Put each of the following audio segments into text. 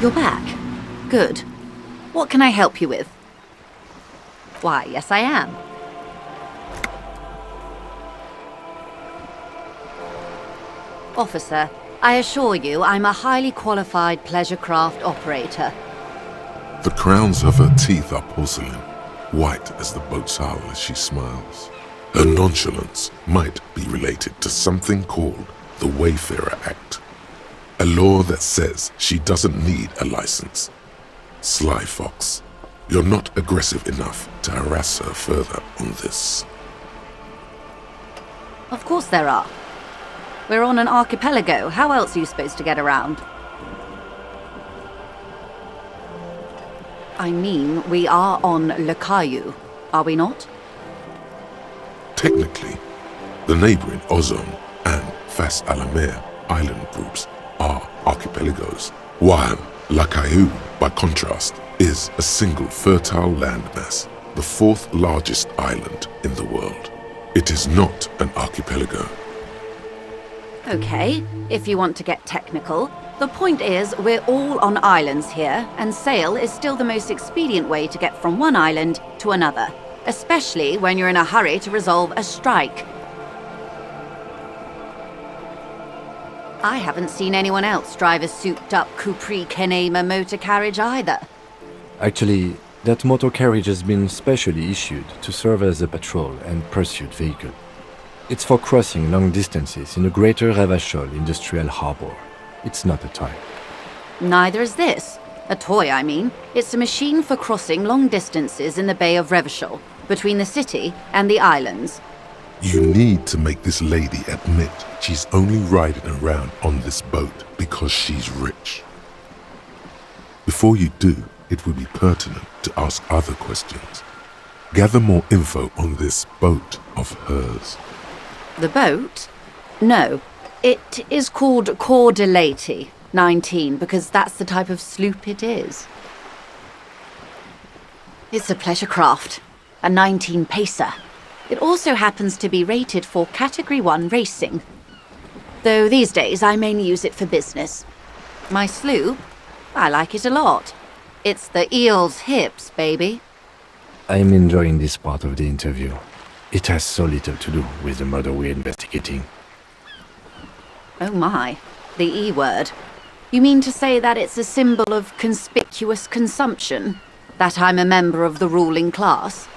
You're back. Good. What can I help you with? Why, yes I am. Officer, I assure you I'm a highly qualified pleasure craft operator. The crowns of her teeth are porcelain, white as the boat's hull as she smiles. Her nonchalance might be related to something called the Wayfarer Act, a law that says she doesn't need a license. Sly fox, you're not aggressive enough to harass her further on this. Of course there are. We're on an archipelago. How else are you supposed to get around? I mean, we are on Le Caillou, are we not? Technically, the neighboring Ozone and Fas Alamer island groups are archipelagos, while La Caillou, by contrast, is a single fertile landmass, the fourth largest island in the world. It is not an archipelago. Okay, if you want to get technical, the point is we're all on islands here, and sail is still the most expedient way to get from one island to another, especially when you're in a hurry to resolve a strike. I haven't seen anyone else drive a souped-up Capri Kenema motor carriage either. Actually, that motor carriage has been specially issued to serve as a patrol and pursuit vehicle. It's for crossing long distances in the greater Revachol industrial harbor. It's not a toy. Neither is this. A toy, I mean. It's a machine for crossing long distances in the Bay of Revachol, between the city and the islands. You need to make this lady admit she's only riding around on this boat because she's rich. Before you do, it would be pertinent to ask other questions. Gather more info on this boat of hers. The boat? No. It is called Cor de Leyte 19 because that's the type of sloop it is. It's a pleasure craft, a 19 pacer. It also happens to be rated for Category 1 racing. Though these days I mainly use it for business. My sloop? I like it a lot. It's the eel's hips, baby. I'm enjoying this part of the interview. It has so little to do with the murder we're investigating. Oh my, the E word. You mean to say that it's a symbol of conspicuous consumption? That I'm a member of the ruling class?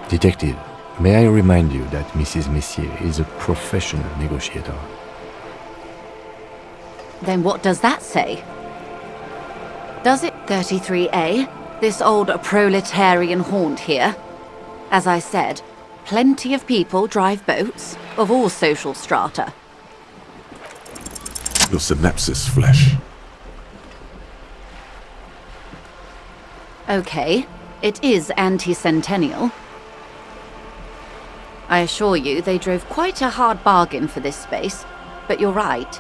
Detective, may I remind you that Mrs. Messier is a professional negotiator. Then what does that say? Does it 33A? This old proletarian haunt here? As I said, plenty of people drive boats, of all social strata. Your synapses flesh. Okay, it is anti-centennial. I assure you they drove quite a hard bargain for this space, but you're right.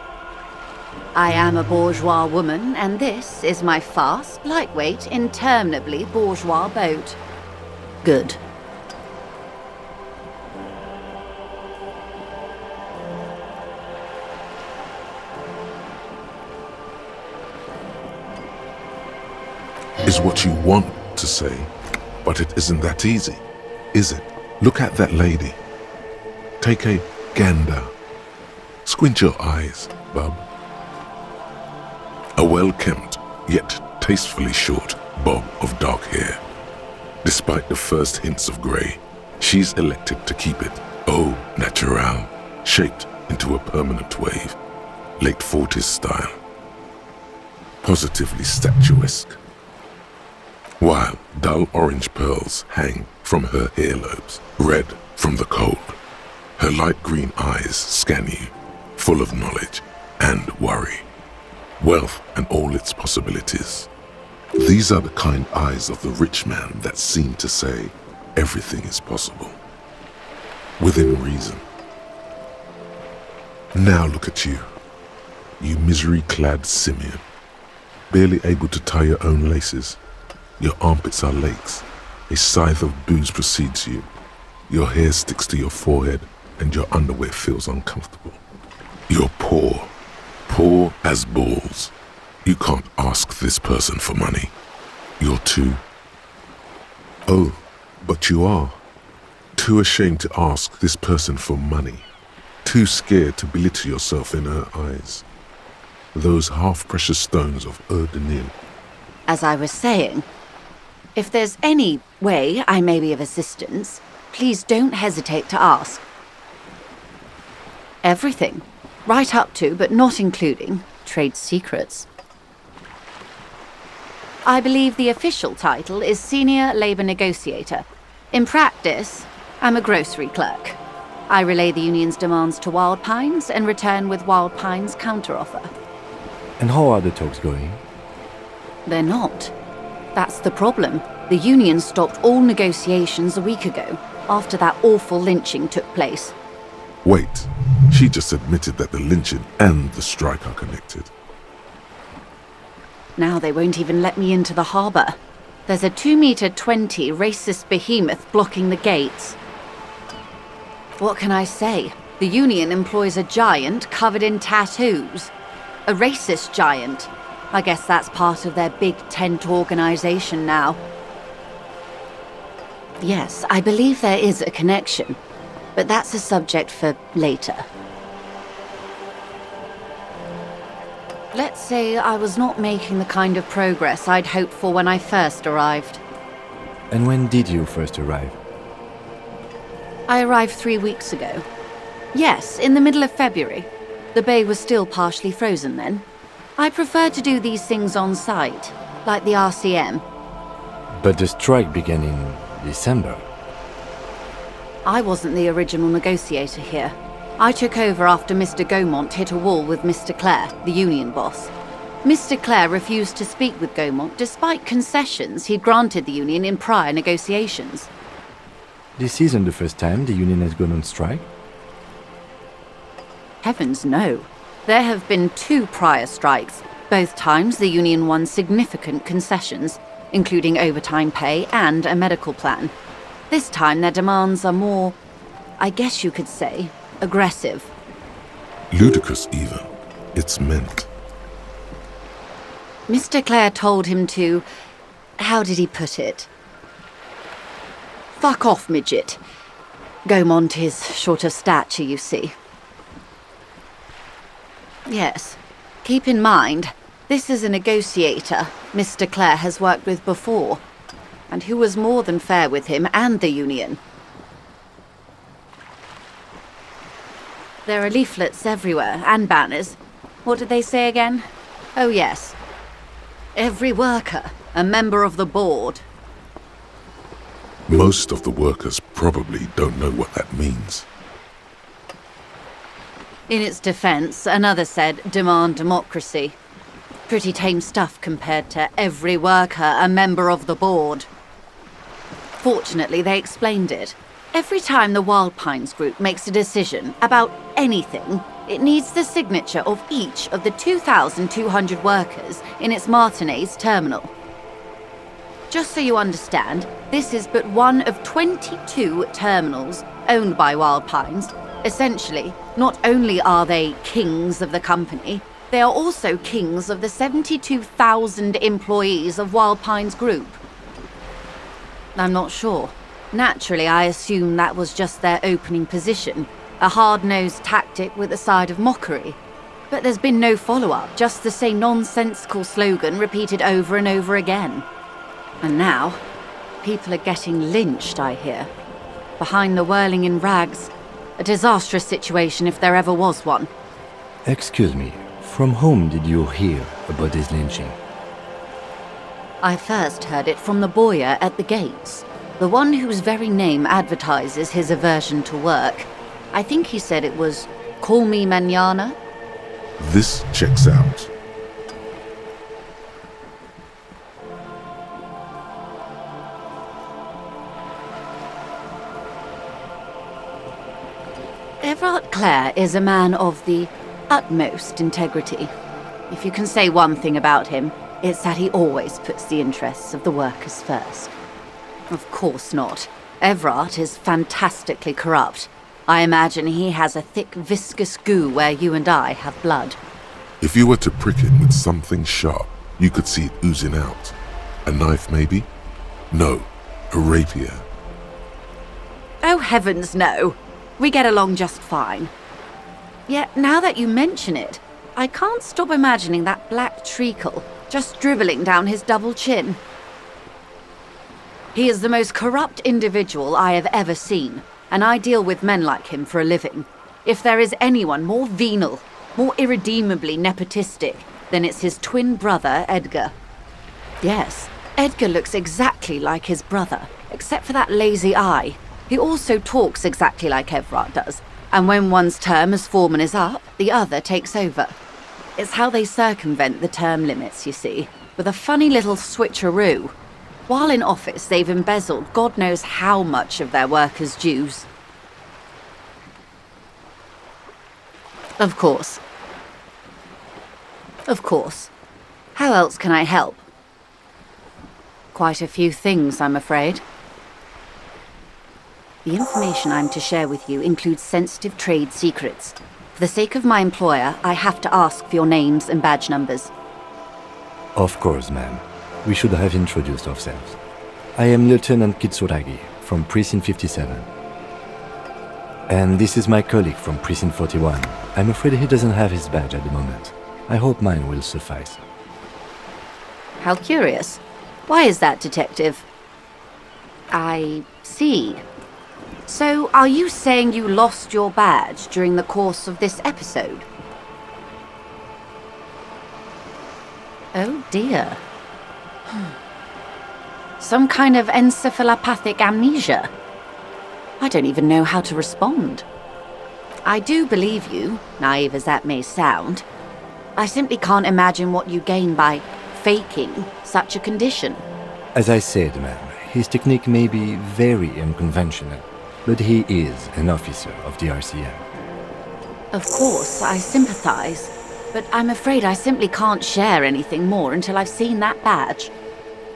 I am a bourgeois woman, and this is my fast, lightweight, interminably bourgeois boat. Good. Is what you want to say, but it isn't that easy, is it? Look at that lady. Take a gander. Squint your eyes, bub. A well-kempt, yet tastefully short bob of dark hair. Despite the first hints of grey, she's elected to keep it au naturel, shaped into a permanent wave, late 40s style. Positively statuesque. While dull orange pearls hang from her earlobes, red from the cold. Her light green eyes scan you, full of knowledge and worry. Wealth and all its possibilities. These are the kind eyes of the rich man that seem to say everything is possible. Within reason. Now look at you, you misery-clad simian, barely able to tie your own laces. Your armpits are lakes, a scythe of booze precedes you. Your hair sticks to your forehead and your underwear feels uncomfortable. You're poor, Poor as balls. You can't ask this person for money. You're too... Oh, but you are. Too ashamed to ask this person for money. Too scared to belittle yourself in her eyes. Those half-precious stones of Erdonil. As I was saying, if there's any way I may be of assistance, please don't hesitate to ask. Everything. Right up to, but not including, trade secrets. I believe the official title is Senior Labour Negotiator. In practice, I'm a grocery clerk. I relay the union's demands to Wild Pines and return with Wild Pines' counteroffer. And how are the talks going? They're not. That's the problem. The union stopped all negotiations a week ago, after that awful lynching took place. Wait, she just admitted that the lynching and the strike are connected. Now they won't even let me into the harbour. There's a 2-meter-20 racist behemoth blocking the gates. What can I say? The union employs a giant covered in tattoos. A racist giant. I guess that's part of their big tent organisation now. Yes, I believe there is a connection, but that's a subject for later. Let's say I was not making the kind of progress I'd hoped for when I first arrived. And when did you first arrive? I arrived 3 weeks ago. Yes, in the middle of February. The bay was still partially frozen then. I prefer to do these things on site, like the RCM. But the strike began in December. I wasn't the original negotiator here. I took over after Mr. Gaumont hit a wall with Mr. Clare, the union boss. Mr. Clare refused to speak with Gaumont despite concessions he'd granted the union in prior negotiations. This isn't the first time the union has gone on strike? Heavens no. There have been 2 prior strikes. Both times the union won significant concessions, including overtime pay and a medical plan. This time their demands are more, I guess you could say, aggressive. Ludicrous even. It's meant. Mr. Clare told him to... how did he put it? Fuck off, midget. Gaumont is short of stature, you see. Yes. Keep in mind, this is a negotiator Mr. Clare has worked with before, and who was more than fair with him and the union. There are leaflets everywhere, and banners. What did they say again? Oh yes. Every worker, a member of the board. Most of the workers probably don't know what that means. In its defense, another said, demand democracy. Pretty tame stuff compared to every worker, a member of the board. Fortunately, they explained it. Every time the Wild Pines group makes a decision about anything, it needs the signature of each of the 2,200 workers in its Martinez terminal. Just so you understand, this is but one of 22 terminals owned by Wild Pines. Essentially, not only are they kings of the company, they are also kings of the 72,000 employees of Wild Pines Group. I'm not sure. Naturally, I assume that was just their opening position, a hard-nosed tactic with a side of mockery. But there's been no follow-up, just the same nonsensical slogan repeated over and over again. And now, people are getting lynched, I hear. Behind the whirling in rags. A disastrous situation if there ever was one. Excuse me, from whom did you hear about this lynching? I first heard it from the bowyer at the gates. The one whose very name advertises his aversion to work. I think he said it was, "Call me mañana." This checks out. Everard Clare is a man of the utmost integrity. If you can say one thing about him, it's that he always puts the interests of the workers first. Of course not. Everard is fantastically corrupt. I imagine he has a thick, viscous goo where you and I have blood. If you were to prick it with something sharp, you could see it oozing out. A knife, maybe? No, a rapier. Oh, heavens, no. We get along just fine. Yet, now that you mention it, I can't stop imagining that black treacle just dribbling down his double chin. He is the most corrupt individual I have ever seen, and I deal with men like him for a living. If there is anyone more venal, more irredeemably nepotistic, then it's his twin brother, Edgar. Yes, Edgar looks exactly like his brother, except for that lazy eye. He also talks exactly like Evrard does, and when one's term as foreman is up, the other takes over. It's how they circumvent the term limits, you see, with a funny little switcheroo. While in office, they've embezzled God knows how much of their workers' dues. Of course. Of course. How else can I help? Quite a few things, I'm afraid. The information I'm to share with you includes sensitive trade secrets. For the sake of my employer, I have to ask for your names and badge numbers. Of course, ma'am. We should have introduced ourselves. I am Lieutenant Kitsuragi from Precinct 57. And this is my colleague from Precinct 41. I'm afraid he doesn't have his badge at the moment. I hope mine will suffice. How curious. Why is that, Detective? I see. So, are you saying you lost your badge during the course of this episode? Oh dear. Some kind of encephalopathic amnesia. I don't even know how to respond. I do believe you, naive as that may sound. I simply can't imagine what you gain by faking such a condition. As I said, ma'am, his technique may be very unconventional, but he is an officer of the RCM. Of course, I sympathize, but I'm afraid I simply can't share anything more until I've seen that badge.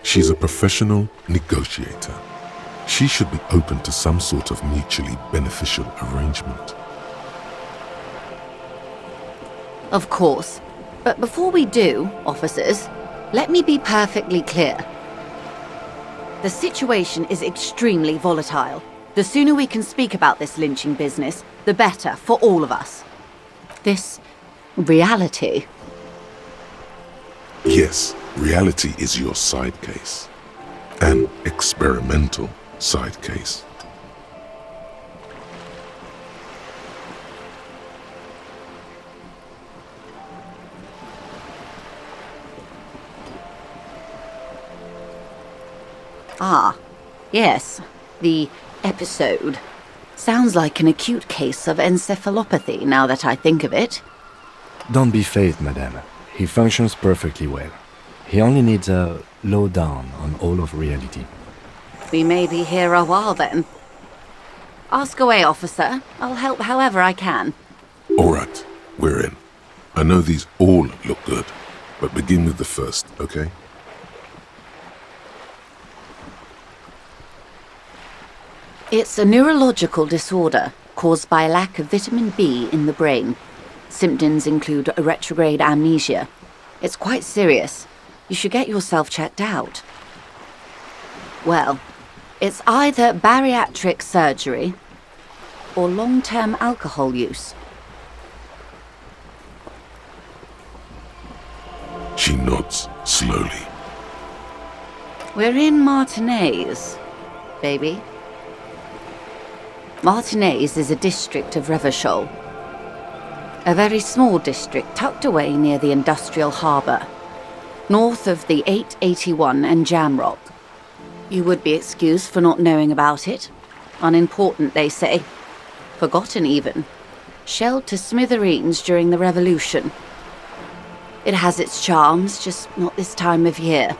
She's a professional negotiator. She should be open to some sort of mutually beneficial arrangement. Of course. But before we do, officers, let me be perfectly clear. The situation is extremely volatile. The sooner we can speak about this lynching business, the better for all of us. This reality. Yes, reality is your side case. An experimental side case. Ah, yes, the episode. Sounds like an acute case of encephalopathy, now that I think of it. Don't be phased, madame. He functions perfectly well. He only needs a lowdown on all of reality. We may be here a while then. Ask away, officer. I'll help however I can. All right, we're in. I know these all look good, but begin with the first, okay? It's a neurological disorder caused by a lack of vitamin B in the brain. Symptoms include a retrograde amnesia. It's quite serious. You should get yourself checked out. Well, it's either bariatric surgery or long-term alcohol use. She nods slowly. We're in Martinez, baby. Martinez is a district of Revachol. A very small district tucked away near the industrial harbour, north of the 881 and Jamrock. You would be excused for not knowing about it. Unimportant, they say. Forgotten even. Shelled to smithereens during the Revolution. It has its charms, just not this time of year.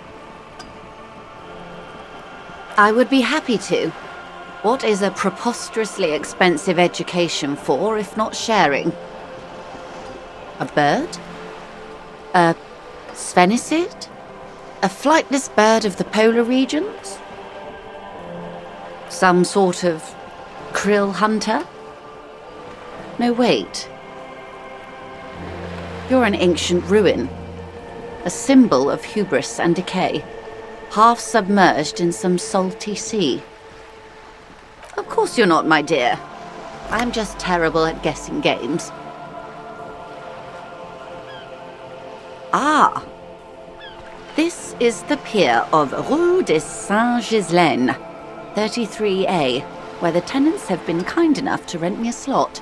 I would be happy to. What is a preposterously expensive education for, if not sharing? A bird? A sphenicid? A flightless bird of the polar regions? Some sort of krill hunter? No, wait. You're an ancient ruin, a symbol of hubris and decay, half submerged in some salty sea. Of course you're not, my dear. I'm just terrible at guessing games. Ah! This is the pier of Rue de Saint-Ghislain, 33A, where the tenants have been kind enough to rent me a slot.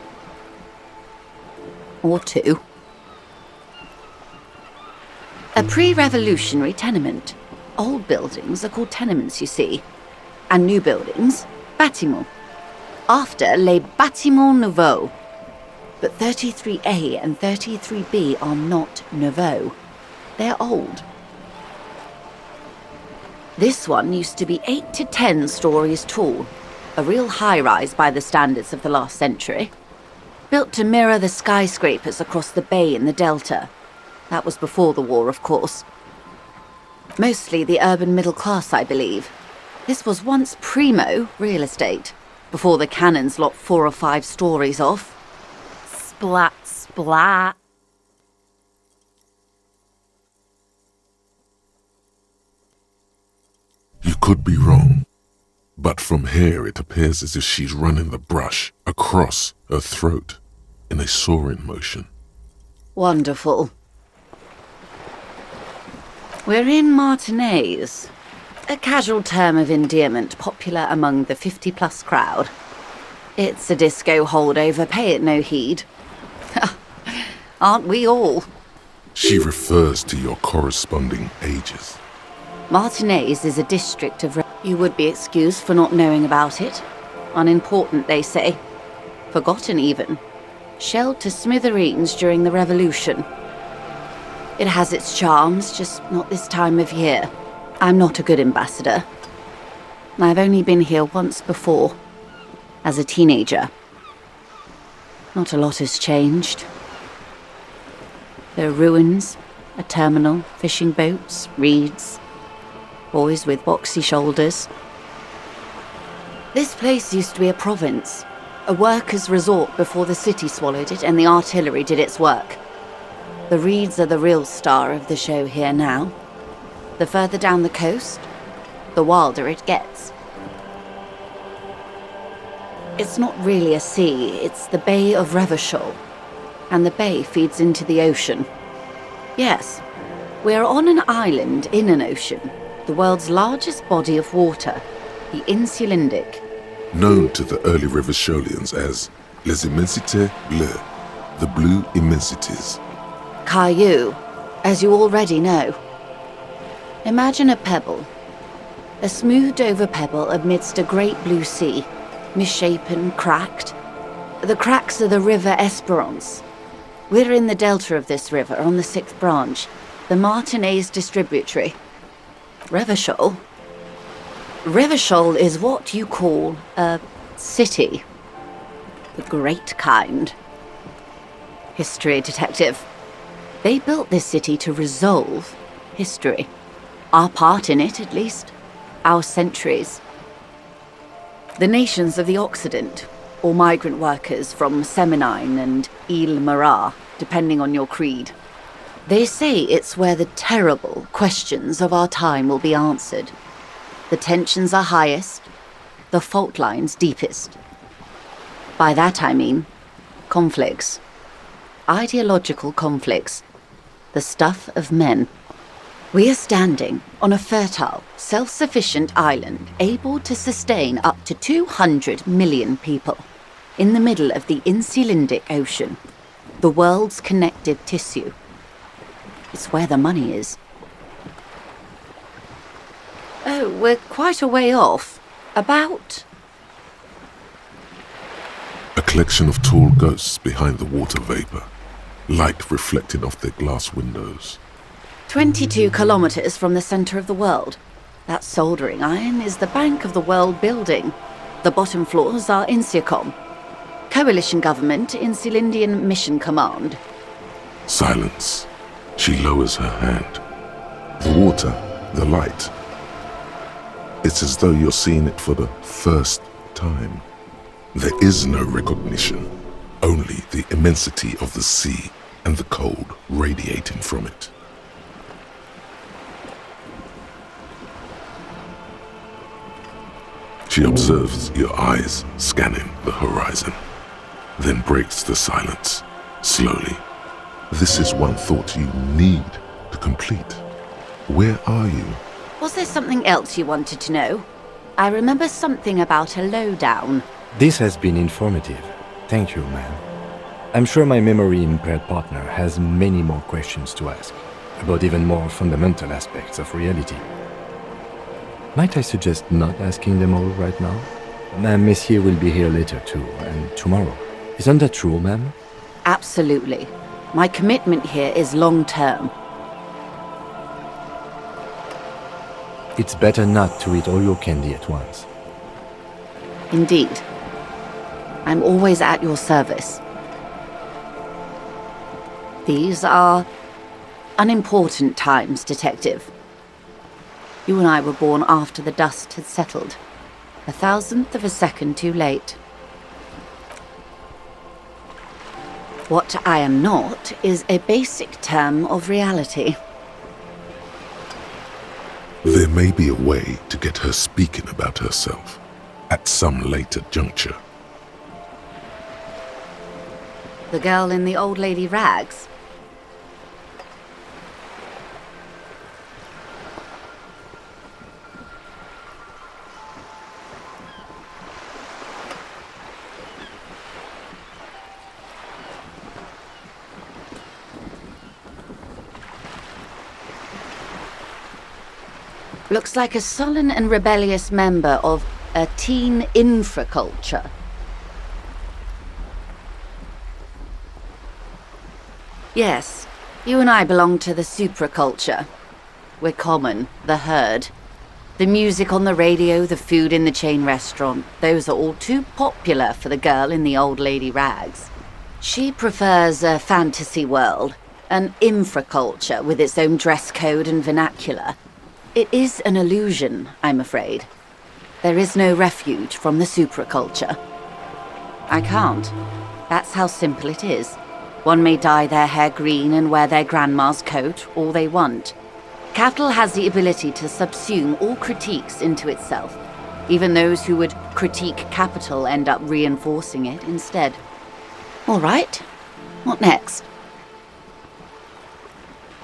Or two. A pre-revolutionary tenement. Old buildings are called tenements, you see. And new buildings, bâtiments. After les bâtiments nouveaux. But 33A and 33B are not nouveaux. They're old. This one used to be 8 to 10 stories tall, a real high-rise by the standards of the last century. Built to mirror the skyscrapers across the bay in the Delta. That was before the war, of course. Mostly the urban middle class, I believe. This was once primo real estate, before the cannons lopped 4 or 5 stories off. Splat, splat. You could be wrong, but from here it appears as if she's running the brush across her throat in a soaring motion. Wonderful. We're in Martinez, a casual term of endearment popular among the 50-plus crowd. It's a disco holdover, pay it no heed. Aren't we all? She refers to your corresponding ages. Martinez is a district of... You would be excused for not knowing about it. Unimportant, they say. Forgotten, even. Shelled to smithereens during the Revolution. It has its charms, just not this time of year. I'm not a good ambassador. I've only been here once before, as a teenager. Not a lot has changed. There are ruins, a terminal, fishing boats, reeds, boys with boxy shoulders. This place used to be a province, a workers' resort before the city swallowed it and the artillery did its work. The reeds are the real star of the show here now. The further down the coast, the wilder it gets. It's not really a sea, it's the Bay of Revachol, and the bay feeds into the ocean. Yes, we're on an island in an ocean, the world's largest body of water, the Insulindic. Known to the early Revacholians as Les Immensités Bleues, the Blue Immensities. Caillou, as you already know. Imagine a pebble. A smoothed-over pebble amidst a great blue sea, misshapen, cracked. The cracks are the River Esperance. We're in the delta of this river, on the 6th branch, the Martinez distributary. Revachol? Revachol is what you call a city. The great kind. History detective. They built this city to resolve history. Our part in it, at least. Our centuries. The nations of the Occident, or migrant workers from Seminine and Ile Marat, depending on your creed. They say it's where the terrible questions of our time will be answered. The tensions are highest, the fault lines deepest. By that I mean conflicts. Ideological conflicts. The stuff of men. We are standing on a fertile, self-sufficient island able to sustain up to 200 million people in the middle of the Insulindic Ocean, the world's connective tissue. It's where the money is. Oh, we're quite a way off. About... A collection of tall ghosts behind the water vapor, light reflecting off their glass windows. 22 kilometers from the center of the world. That soldering iron is the Bank of the World building. The bottom floors are Insiacom. Coalition government, Insulindian Mission Command. Silence. She lowers her hand. The water, the light. It's as though you're seeing it for the first time. There is no recognition, only the immensity of the sea and the cold radiating from it. She observes your eyes scanning the horizon, then breaks the silence, slowly. This is one thought you need to complete. Where are you? Was there something else you wanted to know? I remember something about a lowdown. This has been informative. Thank you, ma'am. I'm sure my memory-impaired partner has many more questions to ask, about even more fundamental aspects of reality. Might I suggest not asking them all right now? Ma'am, Messier will be here later too, and tomorrow. Isn't that true, ma'am? Absolutely. My commitment here is long-term. It's better not to eat all your candy at once. Indeed. I'm always at your service. These are unimportant times, Detective. You and I were born after the dust had settled. 1,000th of a second too late. What I am not is a basic term of reality. There may be a way to get her speaking about herself at some later juncture. The girl in the old lady rags. Looks like a sullen and rebellious member of a teen infraculture. Yes, you and I belong to the supraculture. We're common, the herd. The music on the radio, the food in the chain restaurant, those are all too popular for the girl in the old lady rags. She prefers a fantasy world, an infraculture with its own dress code and vernacular. It is an illusion, I'm afraid. There is no refuge from the supraculture. I can't. That's how simple it is. One may dye their hair green and wear their grandma's coat all they want. Capital has the ability to subsume all critiques into itself. Even those who would critique capital end up reinforcing it instead. All right. What next?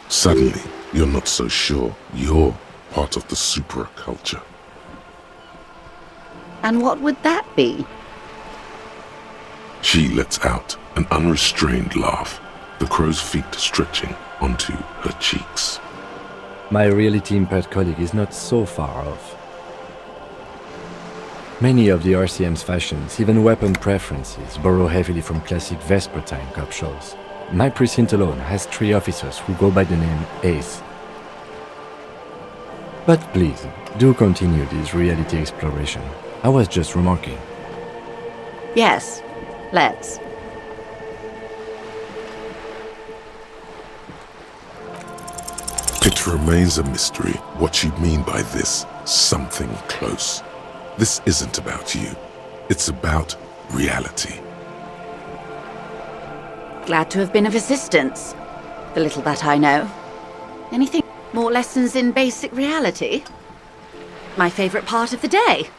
Suddenly, you're not so sure you're part of the supraculture. And what would that be? She lets out an unrestrained laugh, the crow's feet stretching onto her cheeks. My reality-impaired colleague is not so far off. Many of the RCM's fashions, even weapon preferences, borrow heavily from classic Vespertine cop shows. My precinct alone has 3 officers who go by the name Ace. But please, do continue this reality exploration. I was just remarking. Yes, let's. It remains a mystery what you mean by this something close. This isn't about you. It's about reality. Glad to have been of assistance. The little that I know. Anything more lessons in basic reality? My favorite part of the day.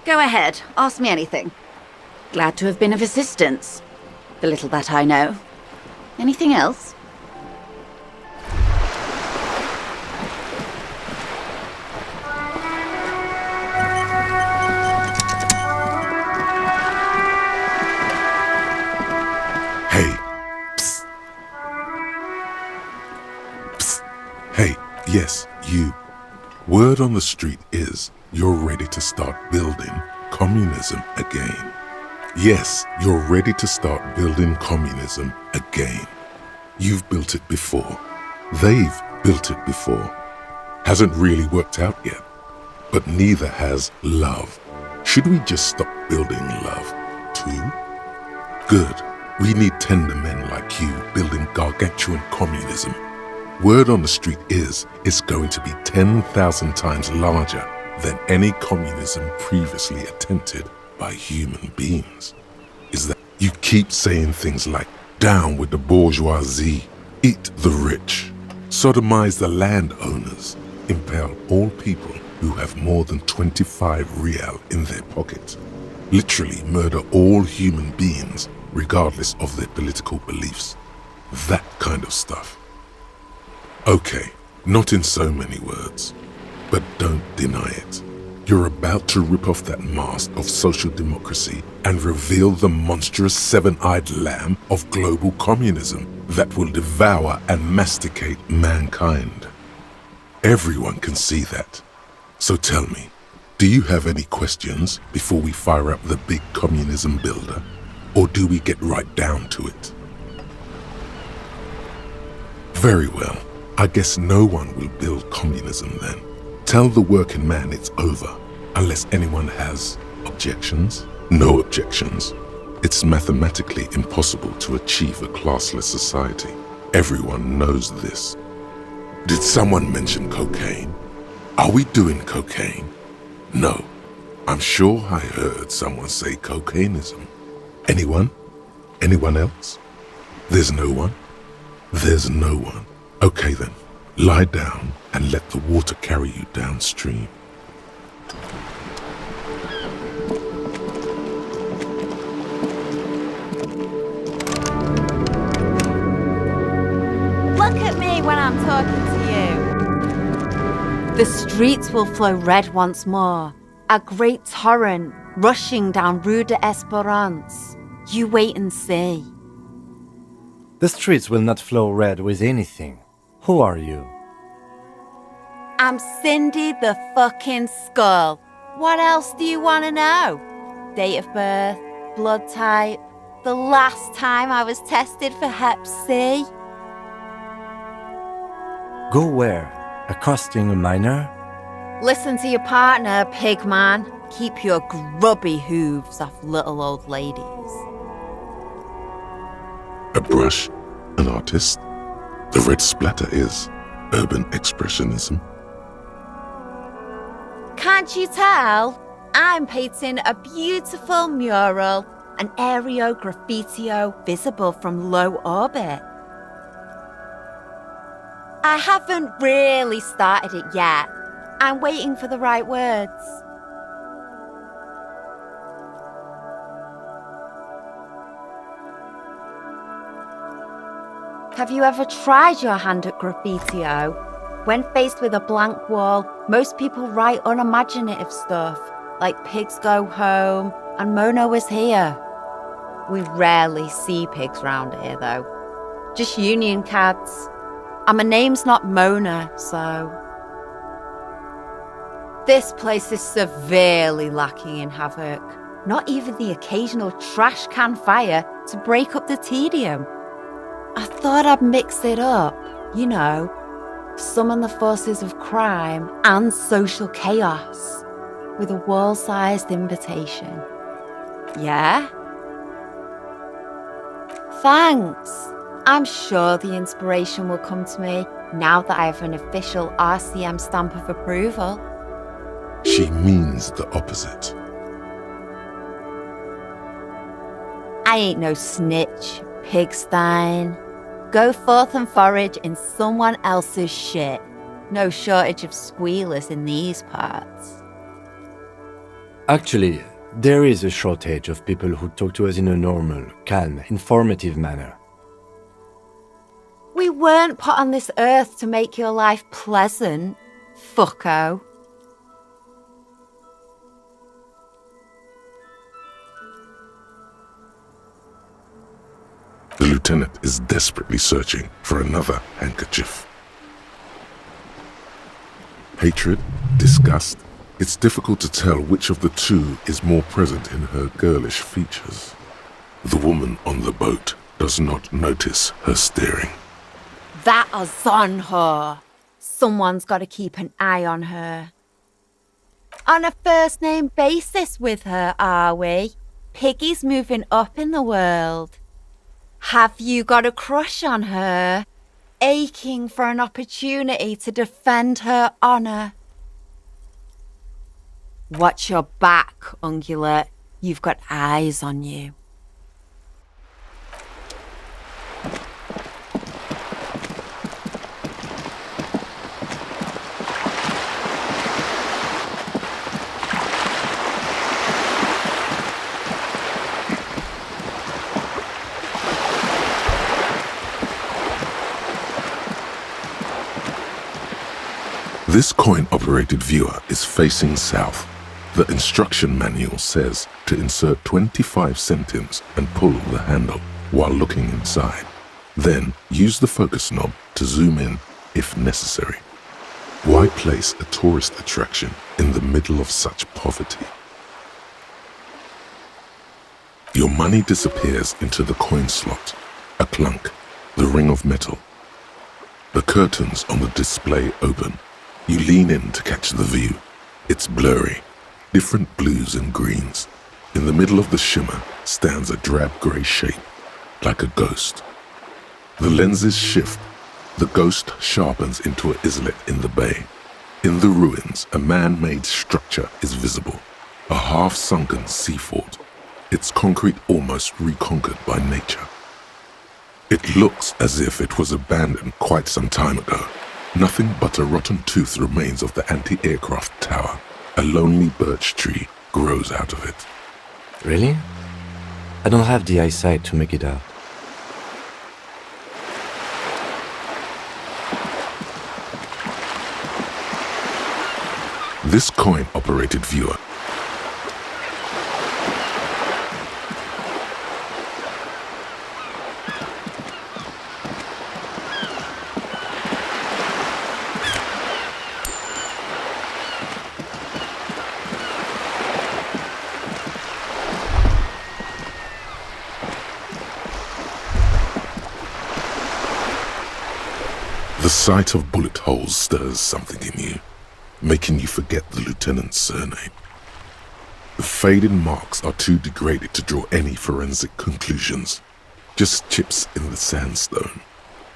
Go ahead, ask me anything. Glad to have been of assistance. The little that I know. Anything else? Hey. Psst. Psst. Hey, yes, you. Word on the street is you're ready to start building communism again. Yes, you're ready to start building communism again. You've built it before. They've built it before. Hasn't really worked out yet. But neither has love. Should we just stop building love, too? Good. We need tender men like you building gargantuan communism. Word on the street is it's going to be 10,000 times larger than any communism previously attempted by human beings. Is that you keep saying things like, down with the bourgeoisie, Eat the rich, sodomize the landowners, impale all people who have more than 25 real in their pocket, literally murder all human beings regardless of their political beliefs. That kind of stuff. Okay, not in so many words, but don't deny it. You're about to rip off that mask of social democracy and reveal the monstrous seven-eyed lamb of global communism that will devour and masticate mankind. Everyone can see that. So tell me, do you have any questions before we fire up the big communism builder? Or do we get right down to it? Very well. I guess no one will build communism then. Tell the working man it's over, unless anyone has objections. No objections. It's mathematically impossible to achieve a classless society. Everyone knows this. Did someone mention cocaine? Are we doing cocaine? No. I'm sure I heard someone say cocainism. Anyone? Anyone else? There's no one? There's no one. Okay then, lie down and let the water carry you downstream. Look at me when I'm talking to you. The streets will flow red once more. A great torrent rushing down Rue de Esperance. You wait and see. The streets will not flow red with anything. Who are you? I'm Cindy the fucking Skull. What else do you want to know? Date of birth, blood type, the last time I was tested for Hep C. Go where? Accosting a minor? Listen to your partner, pig man. Keep your grubby hooves off little old ladies. A brush, an artist. The red splatter is urban expressionism. Can't you tell? I'm painting a beautiful mural, an aereo graffitio visible from low orbit. I haven't really started it yet. I'm waiting for the right words. Have you ever tried your hand at graffitio? When faced with a blank wall, most people write unimaginative stuff, like pigs go home and Mona was here. We rarely see pigs round here, though. Just union cads. And my name's not Mona, so... This place is severely lacking in havoc. Not even the occasional trash can fire to break up the tedium. I thought I'd mix it up, you know, summon the forces of crime and social chaos with a wall-sized invitation. Yeah? Thanks. I'm sure the inspiration will come to me now that I have an official RCM stamp of approval. She means the opposite. I ain't no snitch, pigstein. Go forth and forage in someone else's shit. No shortage of squealers in these parts. Actually, there is a shortage of people who talk to us in a normal, calm, informative manner. We weren't put on this earth to make your life pleasant, fucko. The lieutenant is desperately searching for another handkerchief. Hatred, disgust. It's difficult to tell which of the two is more present in her girlish features. The woman on the boat does not notice her staring. That is on her. Someone's got to keep an eye on her. On a first-name basis with her, are we? Piggy's moving up in the world. Have you got a crush on her? Aching for an opportunity to defend her honour? Watch your back, ungulate. You've got eyes on you. This coin-operated viewer is facing south. The instruction manual says to insert 25 centimes and pull the handle while looking inside. Then use the focus knob to zoom in if necessary. Why place a tourist attraction in the middle of such poverty? Your money disappears into the coin slot, a clunk, the ring of metal. The curtains on the display open. You lean in to catch the view. It's blurry, different blues and greens. In the middle of the shimmer stands a drab grey shape, like a ghost. The lenses shift. The ghost sharpens into an islet in the bay. In the ruins, a man-made structure is visible, a half-sunken sea fort, its concrete almost reconquered by nature. It looks as if it was abandoned quite some time ago. Nothing but a rotten tooth remains of the anti-aircraft tower. A lonely birch tree grows out of it. Really? I don't have the eyesight to make it out. This coin-operated viewer The sight of bullet holes stirs something in you, making you forget the lieutenant's surname. The faded marks are too degraded to draw any forensic conclusions, just chips in the sandstone.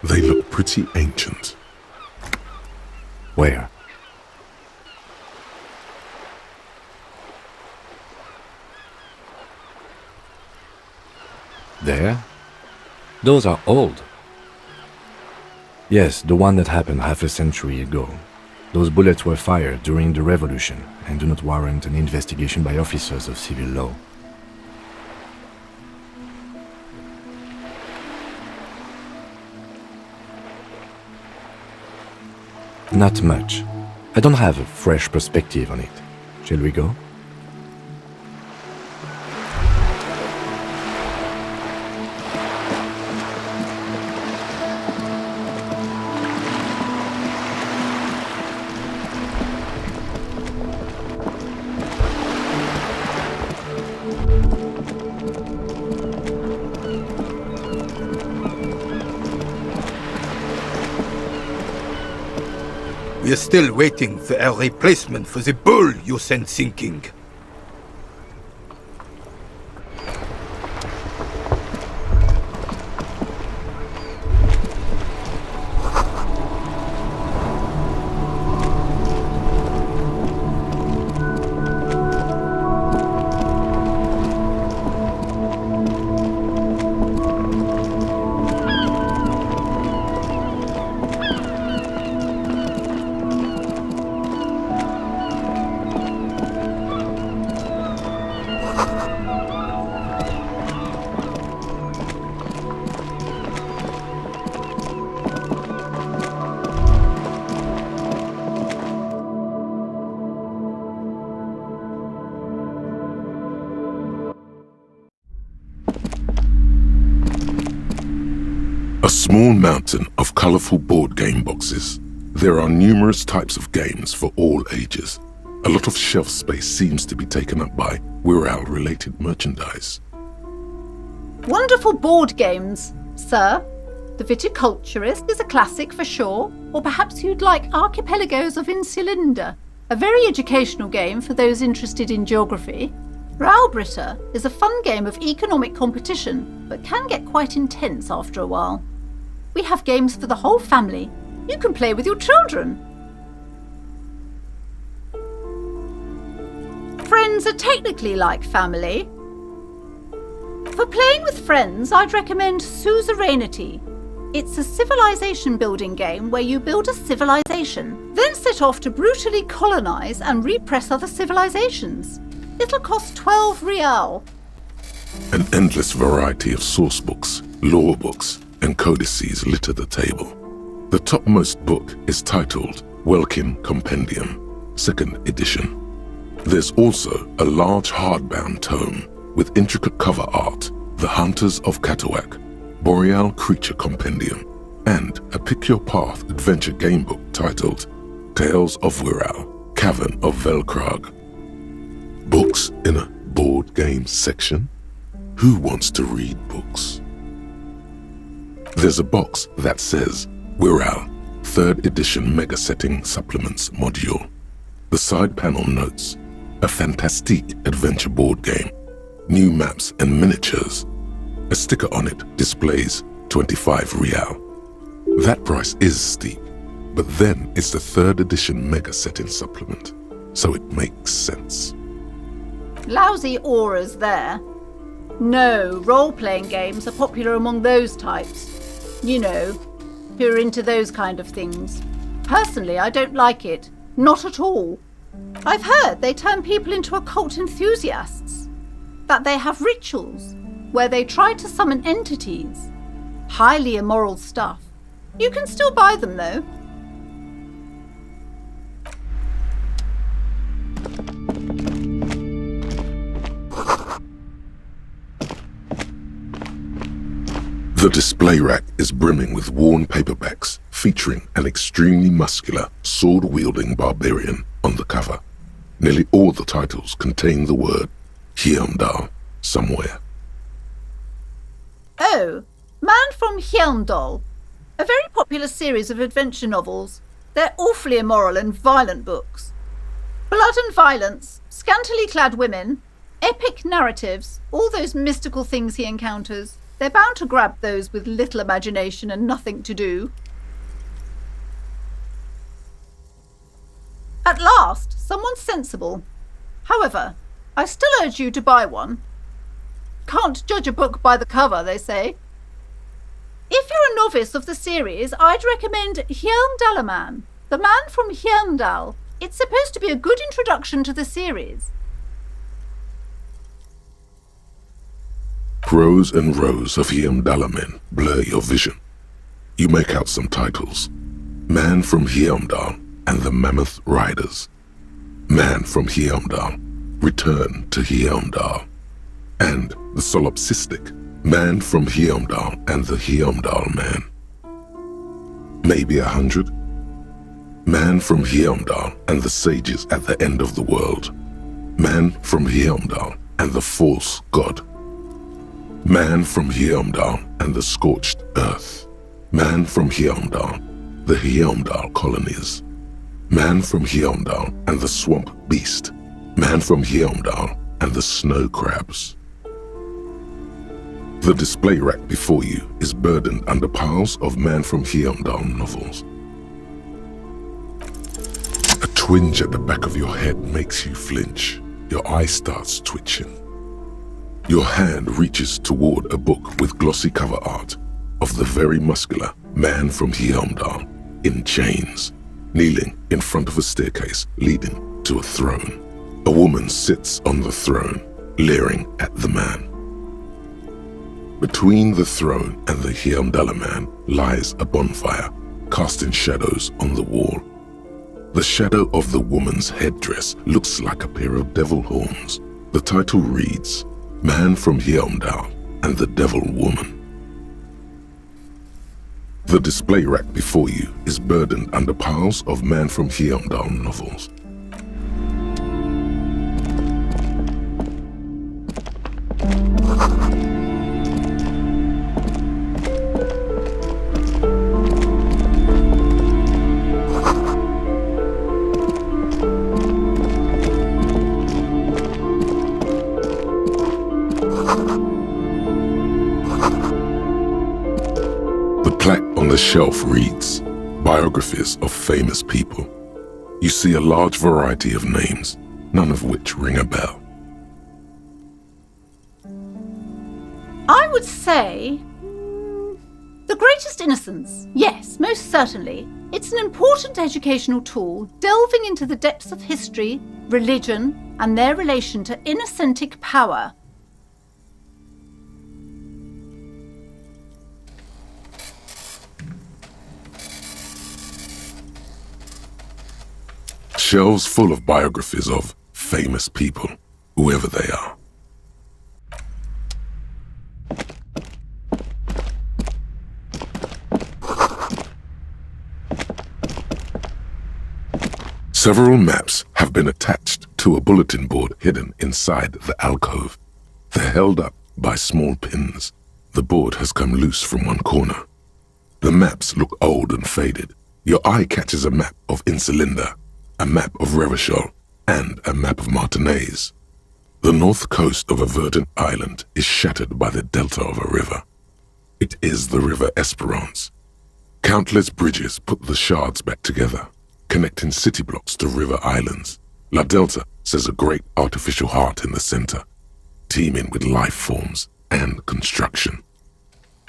They look pretty ancient. Where? There? Those are old. Yes, the one that happened half a century ago. Those bullets were fired during the revolution and do not warrant an investigation by officers of civil law. Not much. I don't have a fresh perspective on it. Shall we go? We are still waiting for a replacement for the bull you sent sinking. A small mountain of colorful board game boxes. There are numerous types of games for all ages. A lot of shelf space seems to be taken up by Wirral-related merchandise. Wonderful board games, sir. The Viticulturist is a classic for sure, or perhaps you'd like Archipelagos of Insulinda, a very educational game for those interested in geography. Raubritter is a fun game of economic competition, but can get quite intense after a while. We have games for the whole family. You can play with your children. Friends are technically like family. For playing with friends, I'd recommend Suzerainty. It's a civilization building game where you build a civilization, then set off to brutally colonize and repress other civilizations. It'll cost 12 real. An endless variety of source books, lore books, and codices litter the table. The topmost book is titled Welkin Compendium, 2nd edition. There's also a large hardbound tome with intricate cover art, The Hunters of Katawak, Boreal Creature Compendium, and a Pick Your Path adventure gamebook titled Tales of Wirral, Cavern of Velkrag. Books in a board game section? Who wants to read books? There's a box that says Wirral, 3rd edition Mega Setting Supplements Module. The side panel notes, a fantastique adventure board game, new maps and miniatures. A sticker on it displays 25 real. That price is steep, but then it's the 3rd edition Mega Setting Supplement, so it makes sense. Lousy auras there. No, role-playing games are popular among those types. You know, who are into those kind of things. Personally, I don't like it. Not at all. I've heard they turn people into occult enthusiasts. That they have rituals where they try to summon entities. Highly immoral stuff. You can still buy them, though. The display rack is brimming with worn paperbacks featuring an extremely muscular, sword-wielding barbarian on the cover. Nearly all the titles contain the word Heimdall somewhere. Oh, Man from Heimdall. A very popular series of adventure novels. They're awfully immoral and violent books. Blood and violence, scantily clad women, epic narratives, all those mystical things he encounters. They're bound to grab those with little imagination and nothing to do. At last, someone sensible. However, I still urge you to buy one. Can't judge a book by the cover, they say. If you're a novice of the series, I'd recommend Heimdallaman, the Man from Heimdall. It's supposed to be a good introduction to the series. Rows and rows of Heimdallamen blur your vision. You make out some titles. Man from Heimdall and the Mammoth Riders. Man from Heimdall, Return to Heimdall. And the solipsistic Man from Heimdall and the Heimdall Man. Maybe 100. Man from Heimdall and the Sages at the End of the World. Man from Heimdall and the False God. Man from Heimdall and the Scorched Earth. Man from Heimdall, the Heimdall Colonies. Man from Heimdall and the Swamp Beast. Man from Heimdall and the Snow Crabs. The display rack before you is burdened under piles of Man from Heimdall novels. A twinge at the back of your head makes you flinch. Your eye starts twitching. Your hand reaches toward a book with glossy cover art of the very muscular Man from Heimdall in chains, kneeling in front of a staircase leading to a throne. A woman sits on the throne, leering at the man. Between the throne and the Heimdallaman lies a bonfire, casting shadows on the wall. The shadow of the woman's headdress looks like a pair of devil horns. The title reads, Man from Heimdall and the Devil Woman. The display rack before you is burdened under piles of Man from Heimdall novels. The shelf reads, Biographies of Famous People. You see a large variety of names, none of which ring a bell. I would say The Greatest Innocence. Yes, most certainly. It's an important educational tool delving into the depths of history, religion, and their relation to innocentic power. Shelves full of biographies of famous people, whoever they are. Several maps have been attached to a bulletin board hidden inside the alcove. They're held up by small pins. The board has come loose from one corner. The maps look old and faded. Your eye catches a map of Insulinda, a map of Revachol, and a map of Martinaise. The north coast of a verdant island is shattered by the delta of a river. It is the River Esperance. Countless bridges put the shards back together, connecting city blocks to river islands. La Delta says a great artificial heart in the center, teeming with life forms and construction.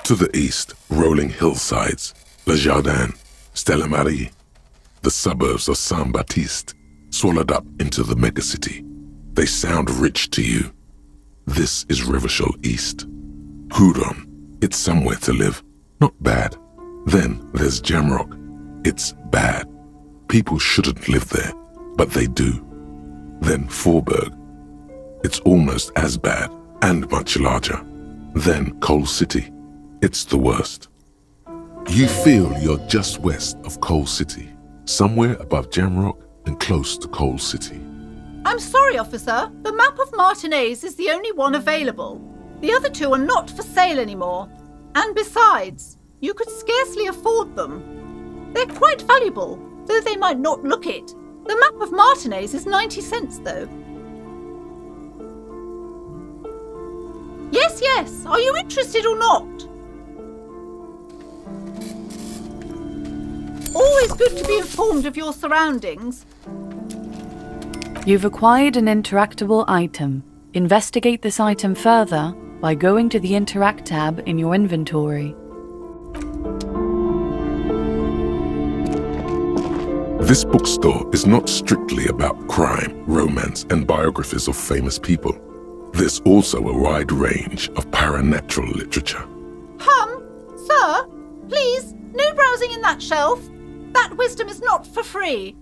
To the east, rolling hillsides, Le Jardin, Stella Marie, the suburbs of Saint-Baptiste, swallowed up into the megacity. They sound rich to you. This is Revachol East. Hudon, it's somewhere to live, not bad. Then there's Jamrock. It's bad. People shouldn't live there, but they do. Then Faubourg. It's almost as bad and much larger. Then Coal City. It's the worst. You feel you're just west of Coal City, somewhere above Jamrock and close to Coal City. I'm sorry, officer. The map of Martinaise is the only one available. The other two are not for sale anymore. And besides, you could scarcely afford them. They're quite valuable, though they might not look it. The map of Martinaise is 90 cents, though. Yes. Are you interested or not? Always good to be informed of your surroundings. You've acquired an interactable item. Investigate this item further by going to the Interact tab in your inventory. This bookstore is not strictly about crime, romance, and biographies of famous people. There's also a wide range of paranatural literature. Sir, please, no browsing in that shelf. That wisdom is not for free.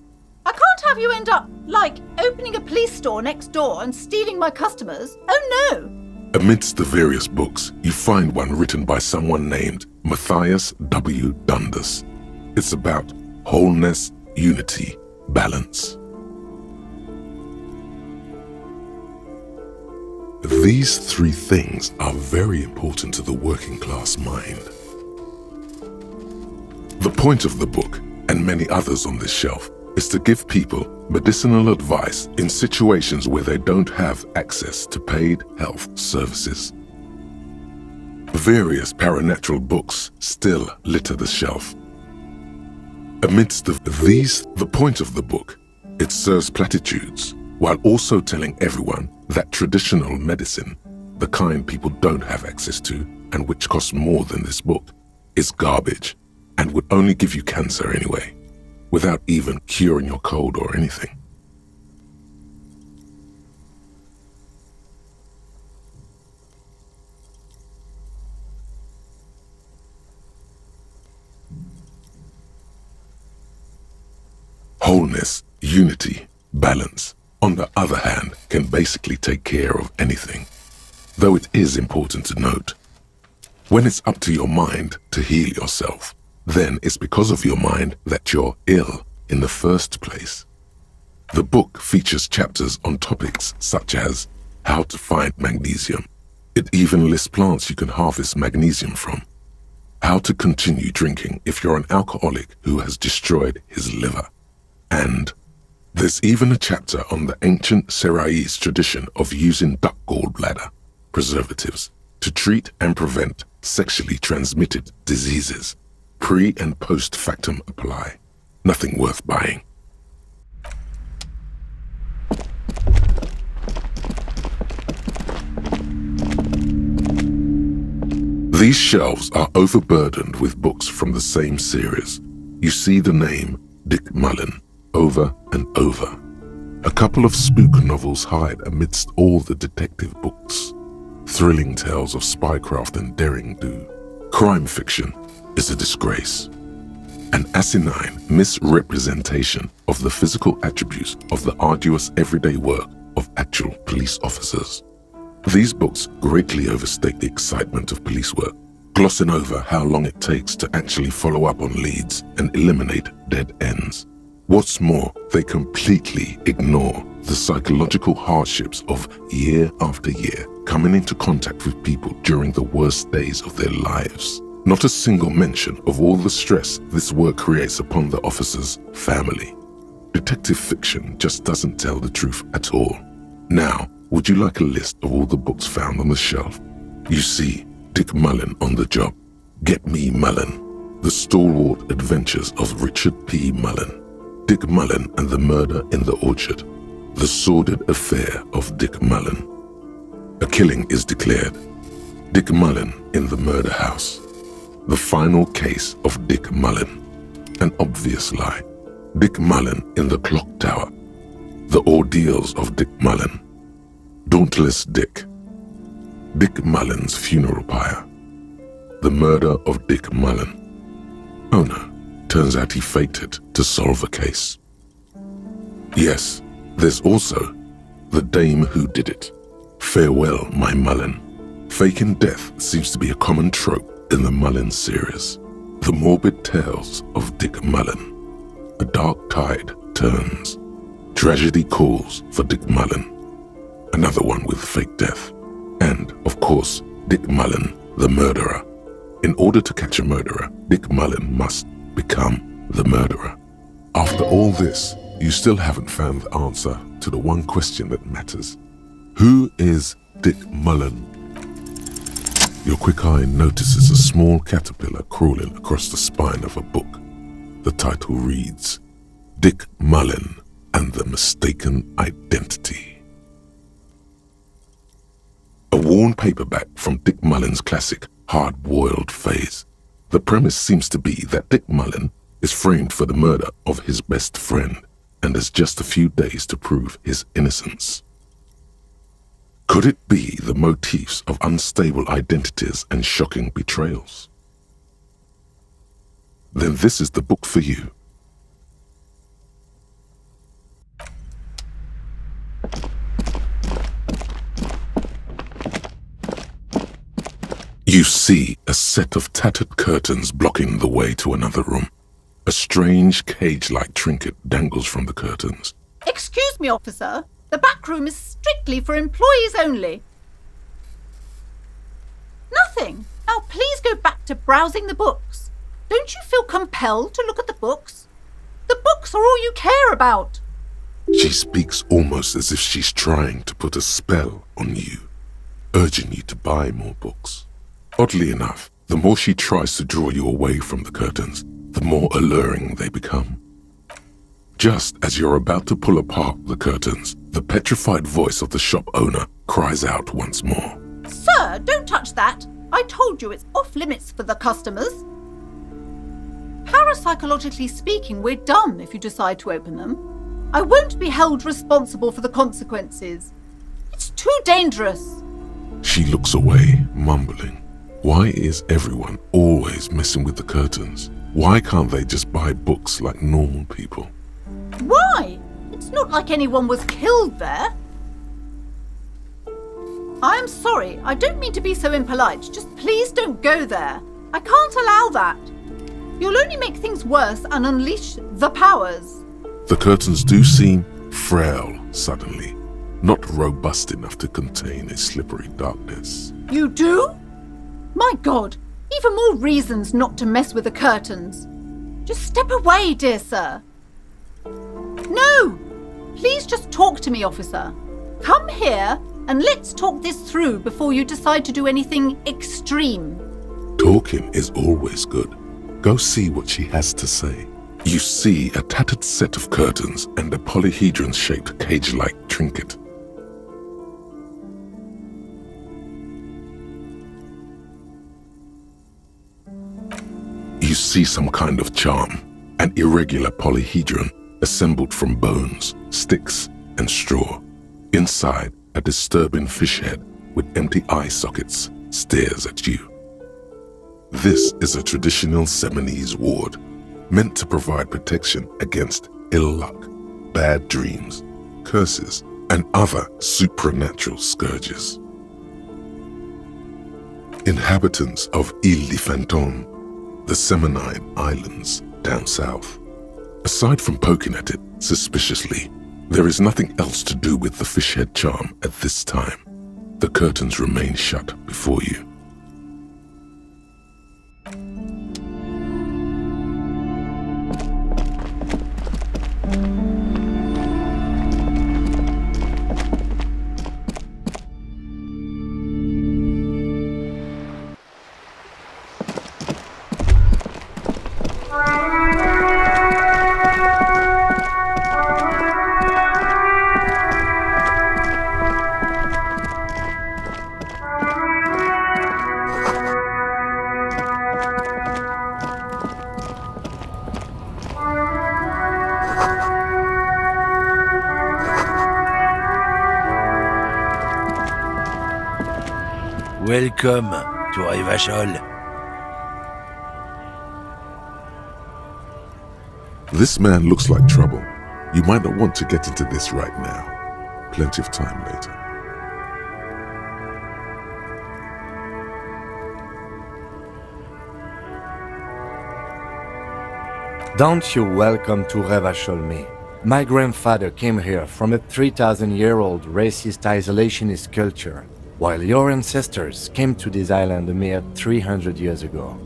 I can't have you end up, like, opening a police store next door and stealing my customers. Oh no! Amidst the various books, you find one written by someone named Matthias W. Dundas. It's about wholeness, unity, balance. These three things are very important to the working class mind. The point of the book, and many others on this shelf, is to give people medicinal advice in situations where they don't have access to paid health services. Various paranatural books still litter the shelf. Amidst the point of the book, it serves platitudes while also telling everyone that traditional medicine, the kind people don't have access to and which costs more than this book, is garbage and would only give you cancer anyway, without even curing your cold or anything. Wholeness, unity, balance, on the other hand, can basically take care of anything. Though it is important to note, when it's up to your mind to heal yourself, then it's because of your mind that you're ill in the first place. The book features chapters on topics such as how to find magnesium. It even lists plants you can harvest magnesium from. How to continue drinking if you're an alcoholic who has destroyed his liver. And there's even a chapter on the ancient Seraïs tradition of using duck gallbladder preservatives to treat and prevent sexually transmitted diseases. Pre and post factum apply. Nothing worth buying. These shelves are overburdened with books from the same series. You see the name Dick Mullen over and over. A couple of spook novels hide amidst all the detective books. Thrilling tales of spycraft and daring do. Crime fiction is a disgrace. An asinine misrepresentation of the physical attributes of the arduous everyday work of actual police officers. These books greatly overstate the excitement of police work, glossing over how long it takes to actually follow up on leads and eliminate dead ends. What's more, they completely ignore the psychological hardships of year after year coming into contact with people during the worst days of their lives. Not a single mention of all the stress this work creates upon the officer's family. Detective fiction just doesn't tell the truth at all. Now, would you like a list of all the books found on the shelf? You see Dick Mullen on the job. Get Me Mullen. The Stalwart Adventures of Richard P. Mullen. Dick Mullen and the Murder in the Orchard. The Sordid Affair of Dick Mullen. A killing is declared. Dick Mullen in the Murder House. The Final Case of Dick Mullen. An Obvious Lie. Dick Mullen in the Clock Tower. The Ordeals of Dick Mullen. Dauntless Dick. Dick Mullen's Funeral Pyre. The Murder of Dick Mullen. Oh no, turns out he faked it to solve a case. Yes, there's also The Dame Who Did It. Farewell, My Mullen. Faking death seems to be a common trope in the Mullen series. The morbid tales of Dick Mullen. A dark tide turns. Tragedy calls for Dick Mullen. Another one with fake death. And, of course, Dick Mullen, the murderer. In order to catch a murderer, Dick Mullen must become the murderer. After all this, you still haven't found the answer to the one question that matters. Who is Dick Mullen? Your quick eye notices a small caterpillar crawling across the spine of a book. The title reads, Dick Mullen and the Mistaken Identity. A worn paperback from Dick Mullen's classic hard-boiled phase. The premise seems to be that Dick Mullen is framed for the murder of his best friend and has just a few days to prove his innocence. Could it be the motifs of unstable identities and shocking betrayals? Then this is the book for you. You see a set of tattered curtains blocking the way to another room. A strange cage-like trinket dangles from the curtains. Excuse me, officer. The back room is strictly for employees only. Nothing. Now please go back to browsing the books. Don't you feel compelled to look at the books? The books are all you care about. She speaks almost as if she's trying to put a spell on you, urging you to buy more books. Oddly enough, the more she tries to draw you away from the curtains, the more alluring they become. Just as you're about to pull apart the curtains, the petrified voice of the shop owner cries out once more. Sir, don't touch that. I told you it's off limits for the customers. Parapsychologically speaking, we're done if you decide to open them. I won't be held responsible for the consequences. It's too dangerous. She looks away, mumbling. Why is everyone always messing with the curtains? Why can't they just buy books like normal people? Why? It's not like anyone was killed there. I am sorry, I don't mean to be so impolite. Just please don't go there. I can't allow that. You'll only make things worse and unleash the powers. The curtains do seem frail suddenly, not robust enough to contain a slippery darkness. You do? My God, even more reasons not to mess with the curtains. Just step away, dear sir. No! Please just talk to me, officer. Come here and let's talk this through before you decide to do anything extreme. Talking is always good. Go see what she has to say. You see a tattered set of curtains and a polyhedron-shaped cage-like trinket. You see some kind of charm, an irregular polyhedron assembled from bones, sticks, and straw. Inside, a disturbing fish head with empty eye sockets stares at you. This is a traditional Seminese ward. meant to provide protection against ill luck, bad dreams, curses, and other supernatural scourges. Inhabitants of Île de Fantôme, the Semenine Islands down south. Aside from poking at it suspiciously, there is nothing else to do with the fishhead charm at this time. The curtains remain shut before you. Welcome to Revachol. This man looks like trouble. You might not want to get into this right now. Plenty of time later. Don't you welcome to Revachol me. My grandfather came here from a 3,000-year-old racist isolationist culture, while your ancestors came to this island a mere 300 years ago.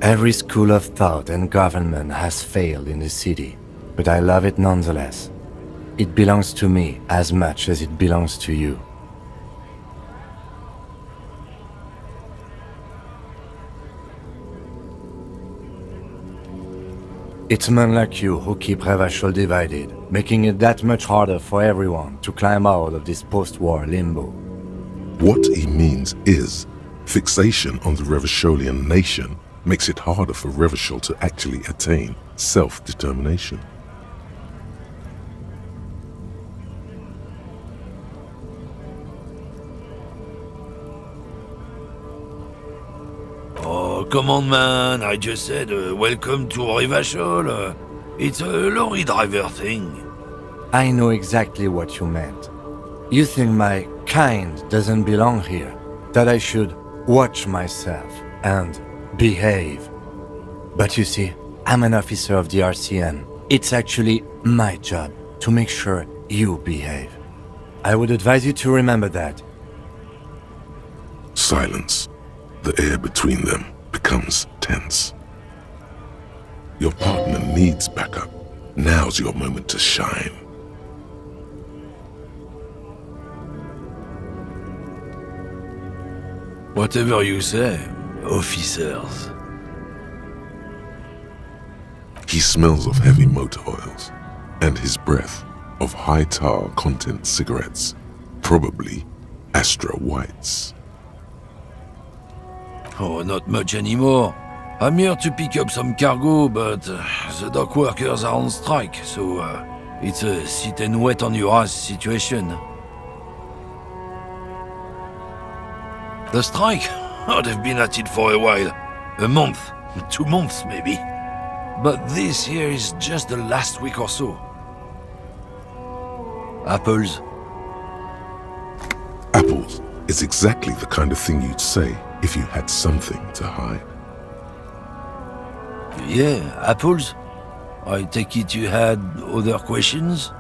Every school of thought and government has failed in the city, but I love it nonetheless. It belongs to me as much as it belongs to you. It's men like you who keep Revachol divided, making it that much harder for everyone to climb out of this post-war limbo. What he means is, fixation on the Revacholian nation makes it harder for Revachol to actually attain self-determination. Oh, come on, man. I just said welcome to Revachol. It's a lorry driver thing. I know exactly what you meant. You think my kind doesn't belong here, that I should watch myself and behave. But you see, I'm an officer of the RCN. It's actually my job to make sure you behave. I would advise you to remember that. Silence. The air between them becomes tense. Your partner needs backup. Now's your moment to shine. Whatever you say, officers. He smells of heavy motor oils, and his breath of high tar content cigarettes, probably Astra Whites. Oh, not much anymore. I'm here to pick up some cargo, but the dock workers are on strike, so it's a sit and wait on your ass situation. The strike? Oh, they've been at it for a while. A month, 2 months maybe. But this here is just the last week or so. Apples. Apples is exactly the kind of thing you'd say if you had something to hide. Yeah, apples? I take it you had other questions?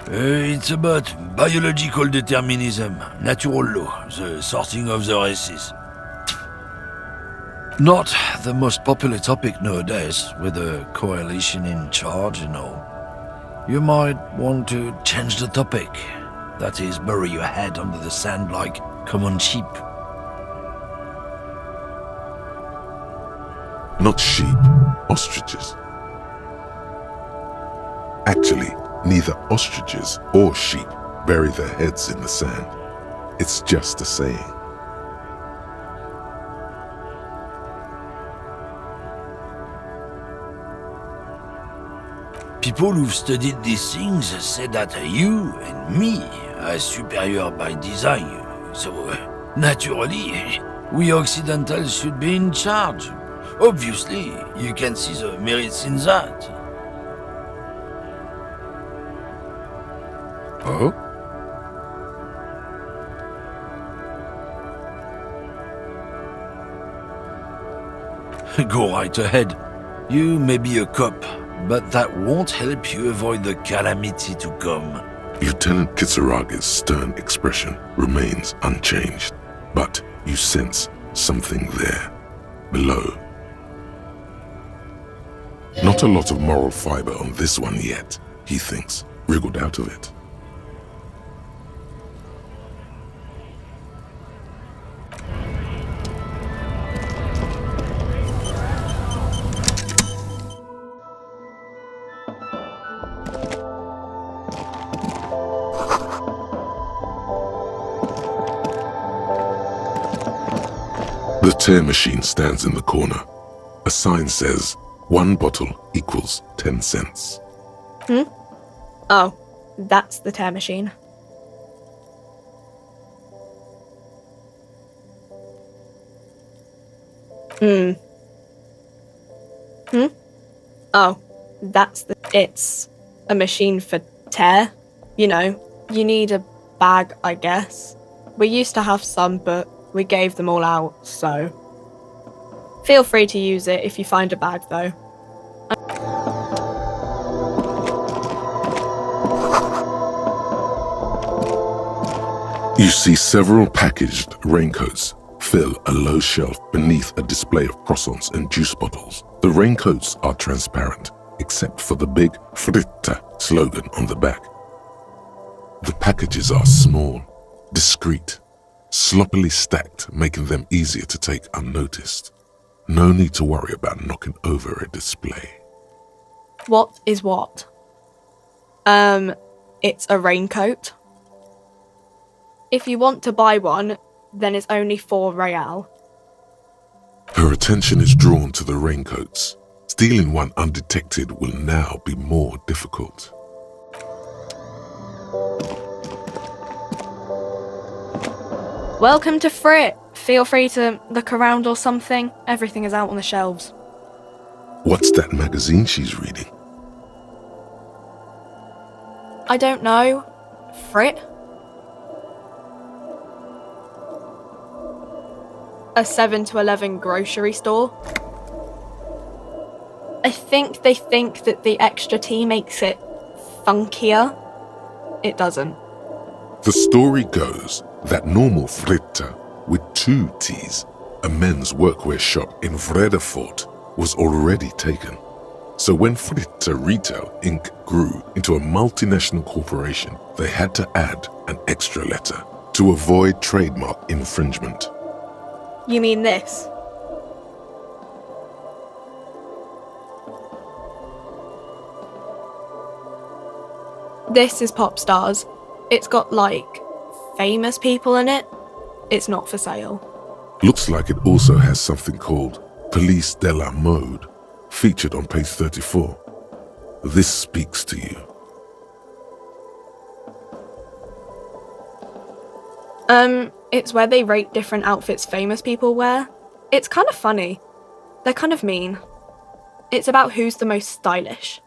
It's about biological determinism, natural law, the sorting of the races. Not the most popular topic nowadays, with the coalition in charge and all. You might want to change the topic. That is, bury your head under the sand like common sheep. Not sheep, ostriches. Actually, neither ostriches or sheep bury their heads in the sand. It's just a saying. People who've studied these things say that you and me are superior by design. So, naturally, we Occidentals should be in charge. Obviously, you can see the merits in that. Oh? Go right ahead. You may be a cop, but that won't help you avoid the calamity to come. Lieutenant Kisaragi's stern expression remains unchanged, but you sense something there, below. Not a lot of moral fiber on this one yet, he thinks, wriggled out of it. The tear machine stands in the corner. A sign says, 1 bottle equals 10 cents. Oh, that's the tear machine. Oh, it's a machine for tear. You know, you need a bag, I guess. We used to have some, but we gave them all out, so... Feel free to use it if you find a bag, though. You see several packaged raincoats fill a low shelf beneath a display of croissants and juice bottles. The raincoats are transparent, except for the big Fritta slogan on the back. The packages are small, discreet, sloppily stacked, making them easier to take unnoticed. No need to worry about knocking over a display. What is what? It's a raincoat. If you want to buy one, then it's only 4 real. Her attention is drawn to the raincoats. Stealing one undetected will now be more difficult. Welcome to Frit. Feel free to look around or something. Everything is out on the shelves. What's that magazine she's reading? I don't know. Frit? A 7 to 11 grocery store. I think they think that the extra tea makes it funkier. It doesn't. The story goes that normal Fritta with 2 T's, a men's workwear shop in Vredefort, was already taken. So when Fritta Retail Inc. grew into a multinational corporation, they had to add an extra letter to avoid trademark infringement. You mean this? This is Pop Stars. It's got, like, famous people in it. It's not for sale. Looks like it also has something called Police de la Mode, featured on page 34. This speaks to you. It's where they rate different outfits famous people wear. It's kind of funny. They're kind of mean. It's about who's the most stylish.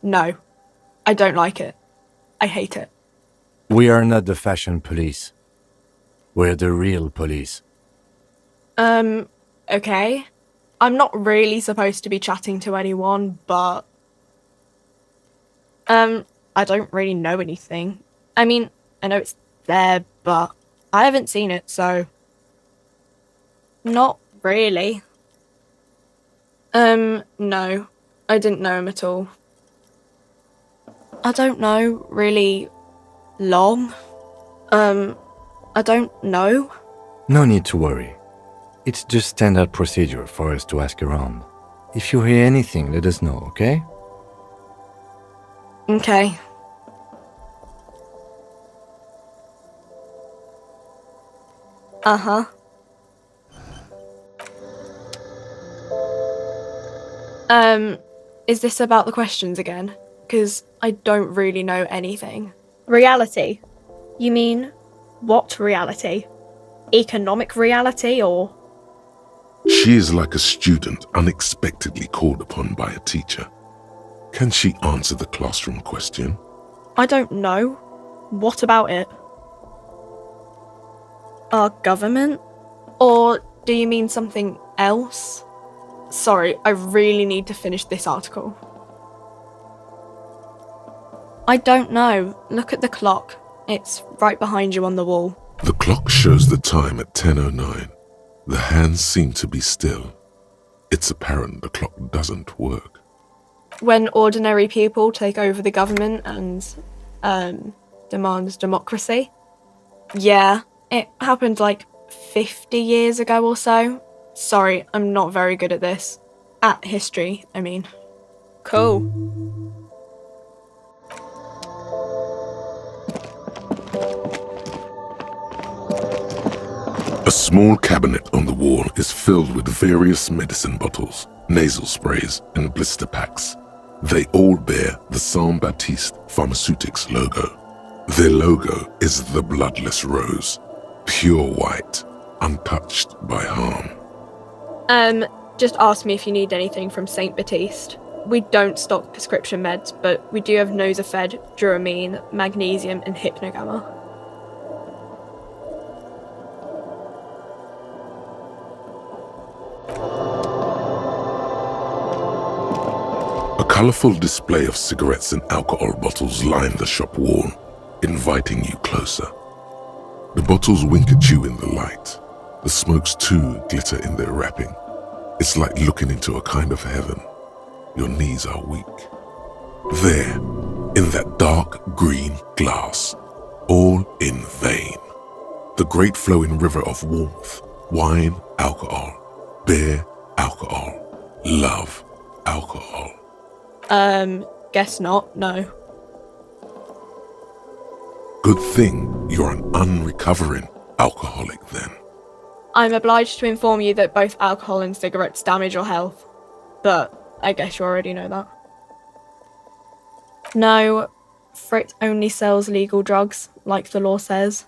No. I don't like it. I hate it. We are not the fashion police. We're the real police. Okay. I'm not really supposed to be chatting to anyone, but... I don't really know anything. I mean, I know it's there, but I haven't seen it, so... Not really. No. I didn't know him at all. I don't know, really long. I don't know. No need to worry. It's just standard procedure for us to ask around. If you hear anything, let us know, okay? Okay. Uh-huh. Is this about the questions again? because I don't really know anything. Reality? You mean what reality? Economic reality, or? She is like a student unexpectedly called upon by a teacher. Can she answer the classroom question? I don't know. What about it? Our government? Or do you mean something else? Sorry, I really need to finish this article. I don't know. Look at the clock. It's right behind you on the wall. The clock shows the time at 10:09. The hands seem to be still. It's apparent the clock doesn't work. When ordinary people take over the government and, demand democracy? Yeah, it happened like 50 years ago or so. Sorry, I'm not very good at this. At history, I mean. Cool. A small cabinet on the wall is filled with various medicine bottles, nasal sprays, and blister packs. They all bear the Saint Baptiste Pharmaceutics logo. Their logo is the bloodless rose, pure white, untouched by harm. Just ask me if you need anything from Saint Baptiste. We don't stock prescription meds, but we do have Nosafed, Duramine, magnesium, and Hypnogamma. A colourful display of cigarettes and alcohol bottles line the shop wall, inviting you closer. The bottles wink at you in the light. The smokes too glitter in their wrapping. It's like looking into a kind of heaven. Your knees are weak. There, in that dark green glass, all in vain. The great flowing river of warmth, wine, alcohol, beer, alcohol, love, alcohol. Guess not, no. Good thing you're an unrecovering alcoholic then. I'm obliged to inform you that both alcohol and cigarettes damage your health. But I guess you already know that. No, Frit only sells legal drugs, like the law says.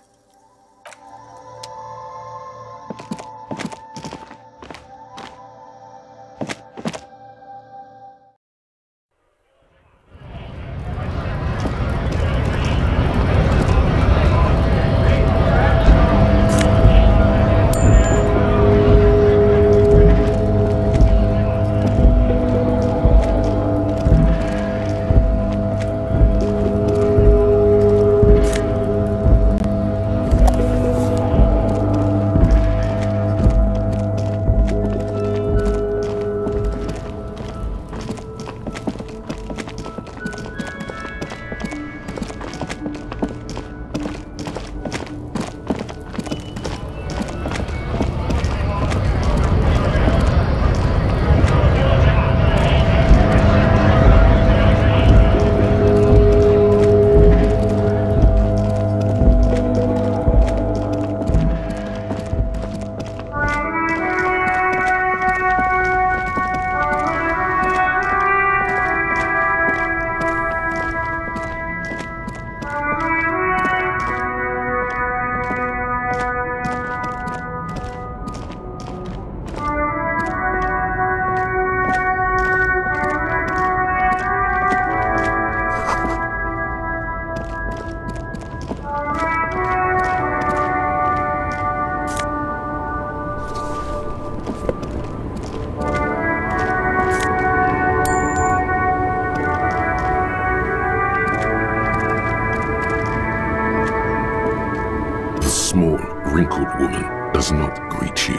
Small, wrinkled woman does not greet you.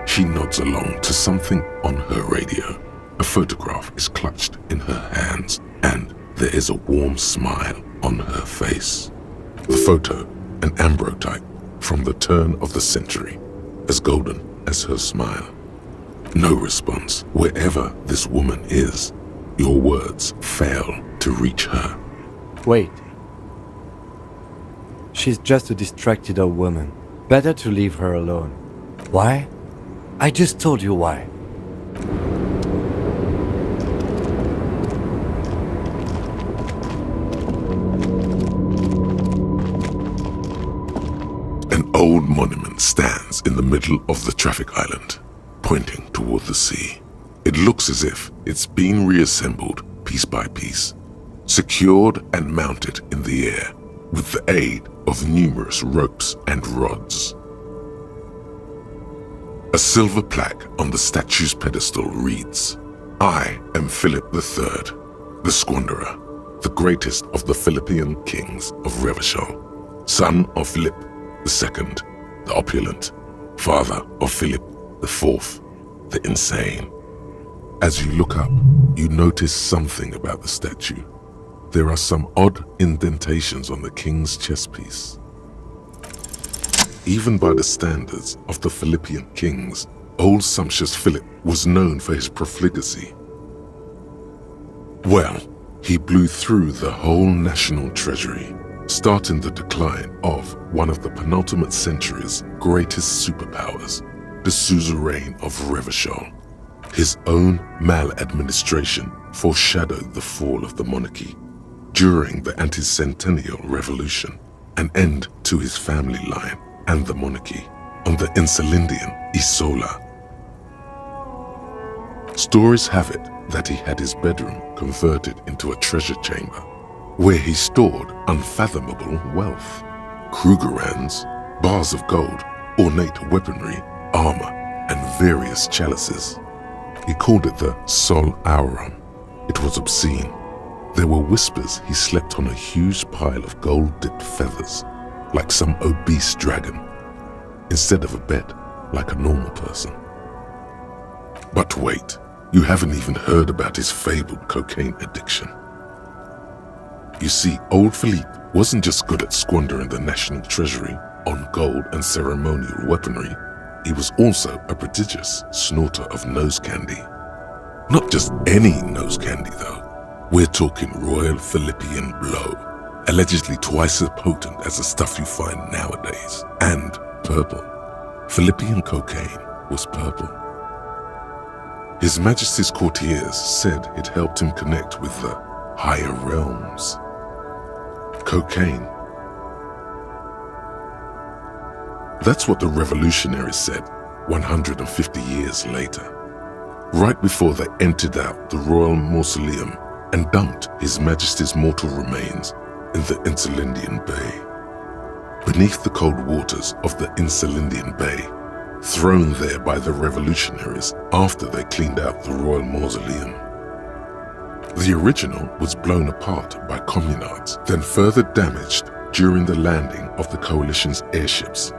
She nods along to something on her radio. A photograph is clutched in her hands, and there is a warm smile on her face. The photo, an ambrotype from the turn of the century, as golden as her smile. No response wherever this woman is. Your words fail to reach her. Wait. She's just a distracted old woman. Better to leave her alone. Why? I just told you why. old monument stands in the middle of the traffic island, pointing toward the sea. It looks as if it's been reassembled piece by piece, secured and mounted in the air with the aid of numerous ropes and rods. A silver plaque on the statue's pedestal reads, "I am Philip III, the Squanderer, the greatest of the Philippian kings of Revachol, son of Philip II, the opulent, father of Philip IV, the insane." As you look up, you notice something about the statue. There are some odd indentations on the king's chestpiece. Even by the standards of the Philippian kings, old sumptuous Philip was known for his profligacy. Well, he blew through the whole national treasury, starting the decline of one of the penultimate century's greatest superpowers, the suzerain of Revachol. His own maladministration foreshadowed the fall of the monarchy during the anti-centennial revolution, an end to his family line and the monarchy on the Insulindian Isola. Stories have it that he had his bedroom converted into a treasure chamber where he stored unfathomable wealth, Krugerrands, bars of gold, ornate weaponry, armor, and various chalices. He called it the Sol Aurum. It was obscene. There were whispers he slept on a huge pile of gold-dipped feathers, like some obese dragon, instead of a bed, like a normal person. But wait, you haven't even heard about his fabled cocaine addiction. You see, old Philippe wasn't just good at squandering the national treasury on gold and ceremonial weaponry, he was also a prodigious snorter of nose candy. Not just any nose candy though. We're talking Royal Philippian Blow, allegedly twice as potent as the stuff you find nowadays, and purple. Philippian cocaine was purple. His Majesty's courtiers said it helped him connect with the higher realms. Cocaine. That's what the revolutionaries said 150 years later, right before they emptied out the royal mausoleum and dumped His Majesty's mortal remains in the Insulindian Bay. Beneath the cold waters of the Insulindian Bay, thrown there by the revolutionaries after they cleaned out the royal mausoleum. The original was blown apart by communards, then further damaged during the landing of the coalition's airships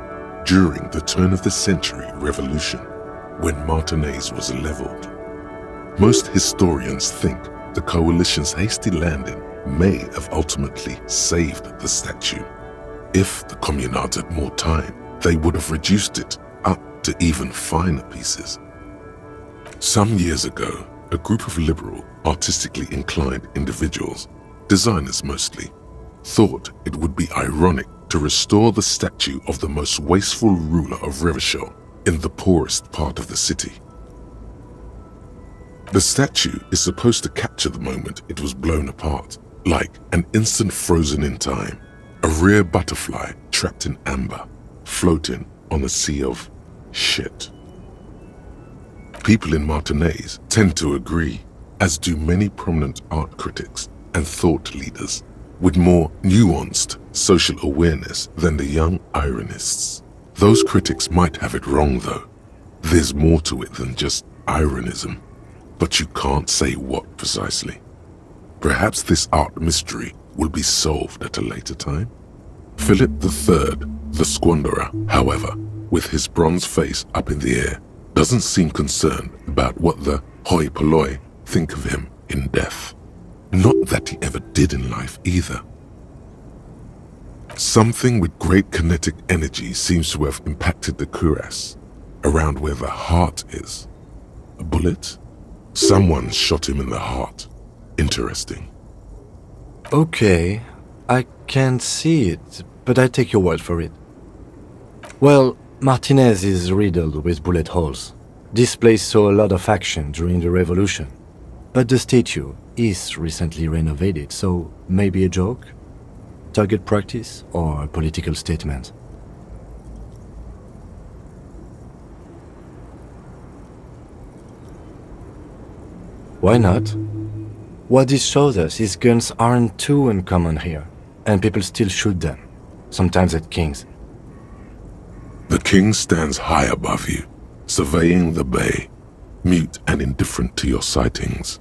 during the turn of the century revolution, when Martinez was leveled. Most historians think the coalition's hasty landing may have ultimately saved the statue. If the communards had more time, they would have reduced it up to even finer pieces. Some years ago, a group of liberal, artistically inclined individuals, designers mostly, thought it would be ironic to restore the statue of the most wasteful ruler of Revachol in the poorest part of the city. The statue is supposed to capture the moment it was blown apart, like an instant frozen in time, a rare butterfly trapped in amber, floating on a sea of shit. People in Martinez tend to agree, as do many prominent art critics and thought leaders with more nuanced social awareness than the young ironists. Those critics might have it wrong though. There's more to it than just ironism, but you can't say what precisely. Perhaps this art mystery will be solved at a later time. Philip III, the Squanderer, however, with his bronze face up in the air, doesn't seem concerned about what the hoi polloi think of him in death. Not that he ever did in life either. Something with great kinetic energy seems to have impacted the cuirass, around where the heart is. A bullet? Someone shot him in the heart. Interesting. Okay, I can't see it, but I take your word for it. Well, Martinez is riddled with bullet holes. This place saw a lot of action during the revolution. But the statue is recently renovated, so maybe a joke? Target practice or a political statement? Why not? What this shows us is guns aren't too uncommon here, and people still shoot them, sometimes at kings. The king stands high above you, surveying the bay, mute and indifferent to your sightings.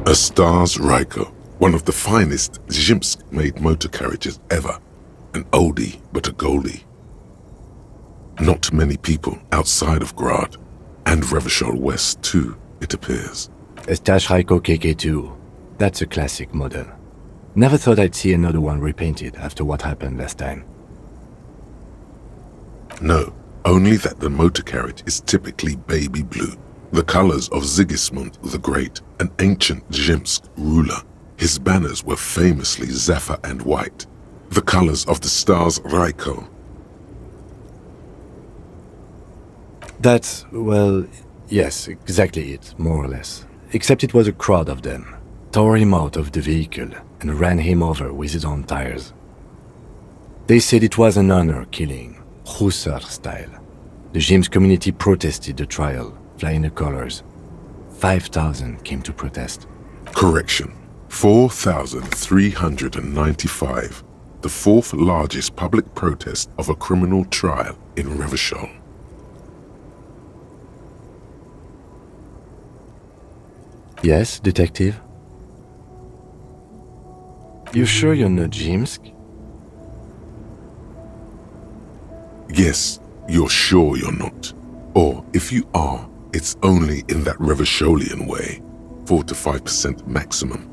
A Stars Ryko, one of the finest Zhimsk-made motor carriages ever. An oldie, but a goldie. Not many people outside of Grad, and Revachol West too, it appears. A Stash Ryko KK2. That's a classic model. Never thought I'd see another one repainted after what happened last time. No, only that the motor carriage is typically baby blue, the colors of Sigismund the Great, an ancient Zhimsk ruler. His banners were famously zephyr and white, the colors of the Stars Ryko. That's, well, yes, exactly it, more or less. Except it was a crowd of them. Tore him out of the vehicle and ran him over with his own tires. They said it was an honor killing, Hussar style. The Zhimsk community protested the trial, flying the colors. 5,000 came to protest. Correction, 4,395. The fourth largest public protest of a criminal trial in Revachol. Yes, detective? You sure you're not Zhimsk? Yes, you're sure you're not. Or if you are, it's only in that Revacholian way, 4 to 5% maximum.